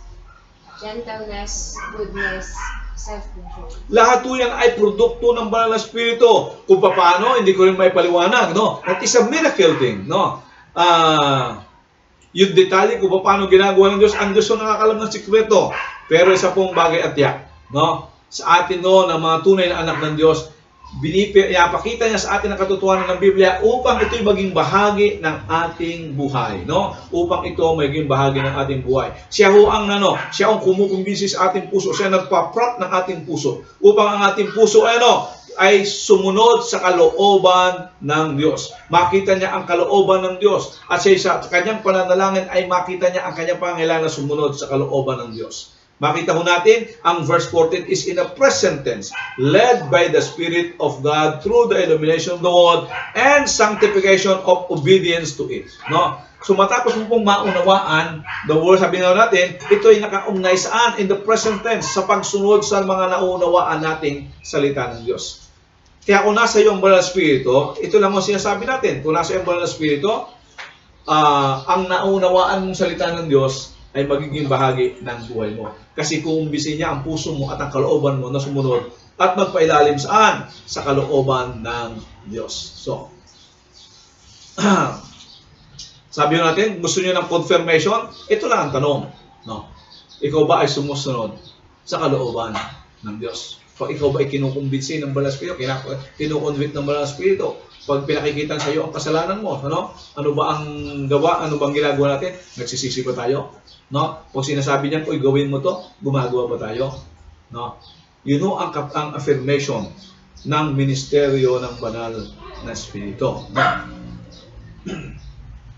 gentleness, goodness, Self-control. Lahat po yan ay produkto ng banal na Espiritu. Kung paano, hindi ko rin may paliwanag, no? That is a miracle thing, no? Yung detalye kung paano ginagawa ng Diyos, ang Diyos yung nakakalam ng sikreto. Pero isa pong bagay at yak, no? Sa atin, no, na mga tunay na anak ng Diyos, pinapakita niya sa atin ang katotohanan ng Biblia upang ito'y maging bahagi ng ating buhay, no? Upang ito maging bahagi ng ating buhay. Siya ang kumukumbinsi sa ating puso. Siya nagpa-prop ng ating puso upang ang ating puso ay sumunod sa kalooban ng Diyos. Makita niya ang kalooban ng Diyos at sa kanyang pananalangin ay makita niya ang kanyang pangangailangan na sumunod sa kalooban ng Diyos. Makita ho natin, ang verse 14 is in a present tense, led by the Spirit of God through the illumination of the Word and sanctification of obedience to it. No? So matapos mo pong maunawaan, the Word, sabi nga natin, ito ay nakaugnay saan? In the present tense, sa pagsunod sa mga naunawaan nating salita ng Diyos. Kaya kung nasa iyo ang Banal na Espiritu, ito lang ang sinasabi natin, kung nasa iyo ang Banal na Espiritu, ang naunawaan mong salita ng Diyos ay magiging bahagi ng buhay mo. Kasi kumbisi niya ang puso mo at ang kalooban mo na sumunod at magpailalim saan? Sa kalooban ng Diyos. So, sabi natin, gusto niyo ng confirmation? Ito lang ang tanong. No? Ikaw ba ay sumusunod sa kalooban ng Diyos? Pag ikaw ba ay kinukumbinsi ng Banal na Espiritu, kinukonvict ng Banal na Espiritu, pag pinakikita sa iyo ang kasalanan mo, ano ba ang gawa, ano bang ginagawa natin? Nagsisisi ba tayo? No? Kung sinasabi niya, "Uy, gawin mo to," gumagawa ba tayo? No? You know ang affirmation ng ministeryo ng Banal na Espiritu. No?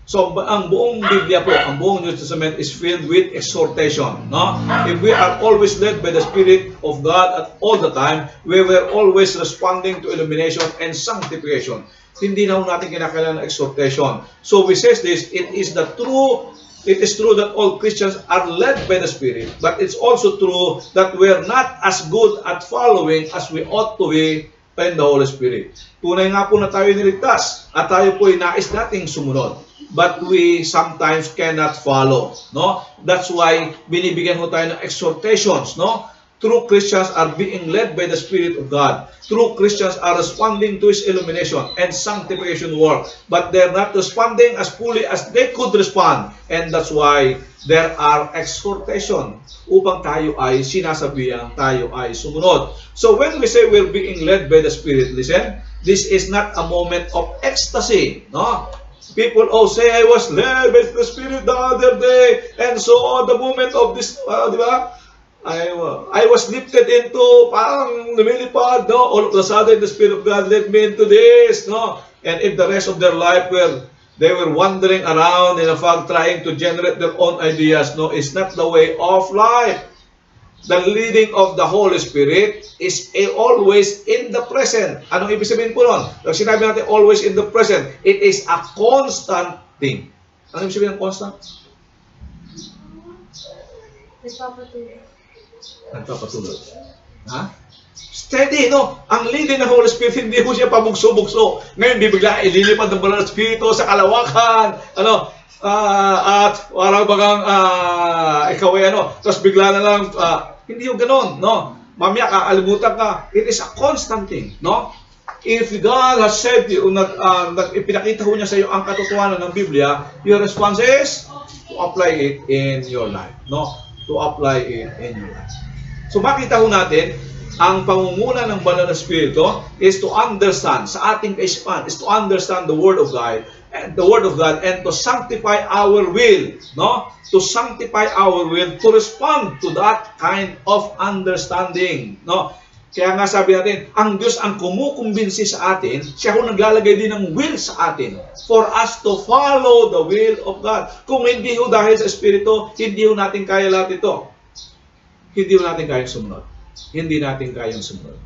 So, ang buong Biblia po, ang buong New Testament is filled with exhortation. No? If we are always led by the Spirit of God at all the time, we were always responding to illumination and sanctification. Hindi na natin kinakailangan ng exhortation. So, we say this, it is true that all Christians are led by the Spirit, but it's also true that we're not as good at following as we ought to be in the Holy Spirit. Tunay nga po na tayo niligtas at tayo po ay nais nating sumunod. But we sometimes cannot follow. No? That's why binibigyan ho tayo ng exhortations. No? True Christians are being led by the Spirit of God. True Christians are responding to His illumination and sanctification work. But they're not responding as fully as they could respond. And that's why there are exhortation upang tayo ay sinasabihan, tayo ay sumunod. So when we say we're being led by the Spirit, listen, this is not a moment of ecstasy. No? People say, "I was led by the Spirit the other day, and so on the moment of this, di ba? I was lifted into, parang lumilipad, no? All of a sudden, the Spirit of God led me into this, no? And if the rest of their life they were wandering around in a fog trying to generate their own ideas, no? It's not the way of life. The leading of the Holy Spirit is always in the present. Anong ibig sabihin po nun? Pag sinabi natin always in the present, it is a constant thing. Anong ibig sabihin ng constant? Nagpapatuloy. Ha? Steady, no? Ang leading ng Holy Spirit, hindi ko siya pabugso-bugso. Ngayon, bibigla ililipad ng Banal na Espiritu sa kalawakan. At parang bagang ikaw ay tapos bigla na lang, hindi yung ganon, no? Mamaya kakalimutan ka. It is a constant thing, no? If God has said to you, ipinakita ho niya sa iyo ang katotohanan ng Biblia, your response is to apply it in your life, no? To apply it in your life. So makita ho natin, ang pangunguna ng Banal na Espiritu is to understand, sa ating kaisipan, is to understand the Word of God, and to sanctify our will, no? To sanctify our will to respond to that kind of understanding, no? Kaya nga sabi natin, ang Diyos ang kumukumbinsi sa atin, siya ho naglalagay din ng will sa atin for us to follow the will of God. Kung hindi ho dahil sa Espiritu, hindi ho natin kaya lahat ito. Hindi ho natin kayang sumunod. Hindi natin kayang sumunod.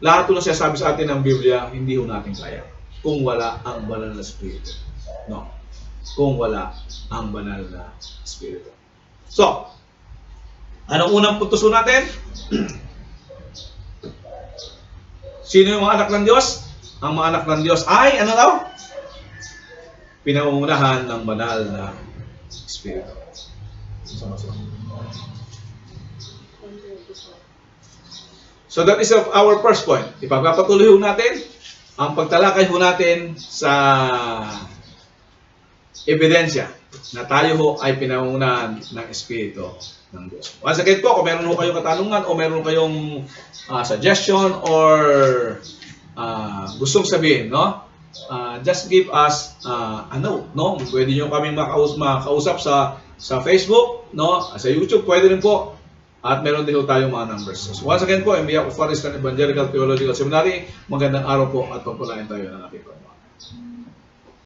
Lahat ho na siya sabi sa atin ng Biblia, hindi ho natin kaya. Kung wala ang Banal na Espiritu. No. Kung wala ang Banal na Espiritu. So, anong unang puntos natin? Sino yung mga anak ng Diyos? Ang mga anak ng Diyos ay, ano daw? Pinangungunahan ng Banal na Espiritu. So that is our first point. Ipagpapatuloy ho natin ang pagtalakay ho natin sa ebidensya na tayo ho ay pinangunahan ng Espiritu ng Diyos. Once again po, kung meron ho kayong katanungan o meron kayong suggestion or gustong sabihin, no? Just give us a note, no? Pwede nyo kaming makausap sa Facebook, no? Sa YouTube, pwede rin po. At meron din po tayong mga numbers. So once again po, MBA of Forest Evangelical Theological Seminary, magandang araw po at pagpalain tayo ng ating Panginoon.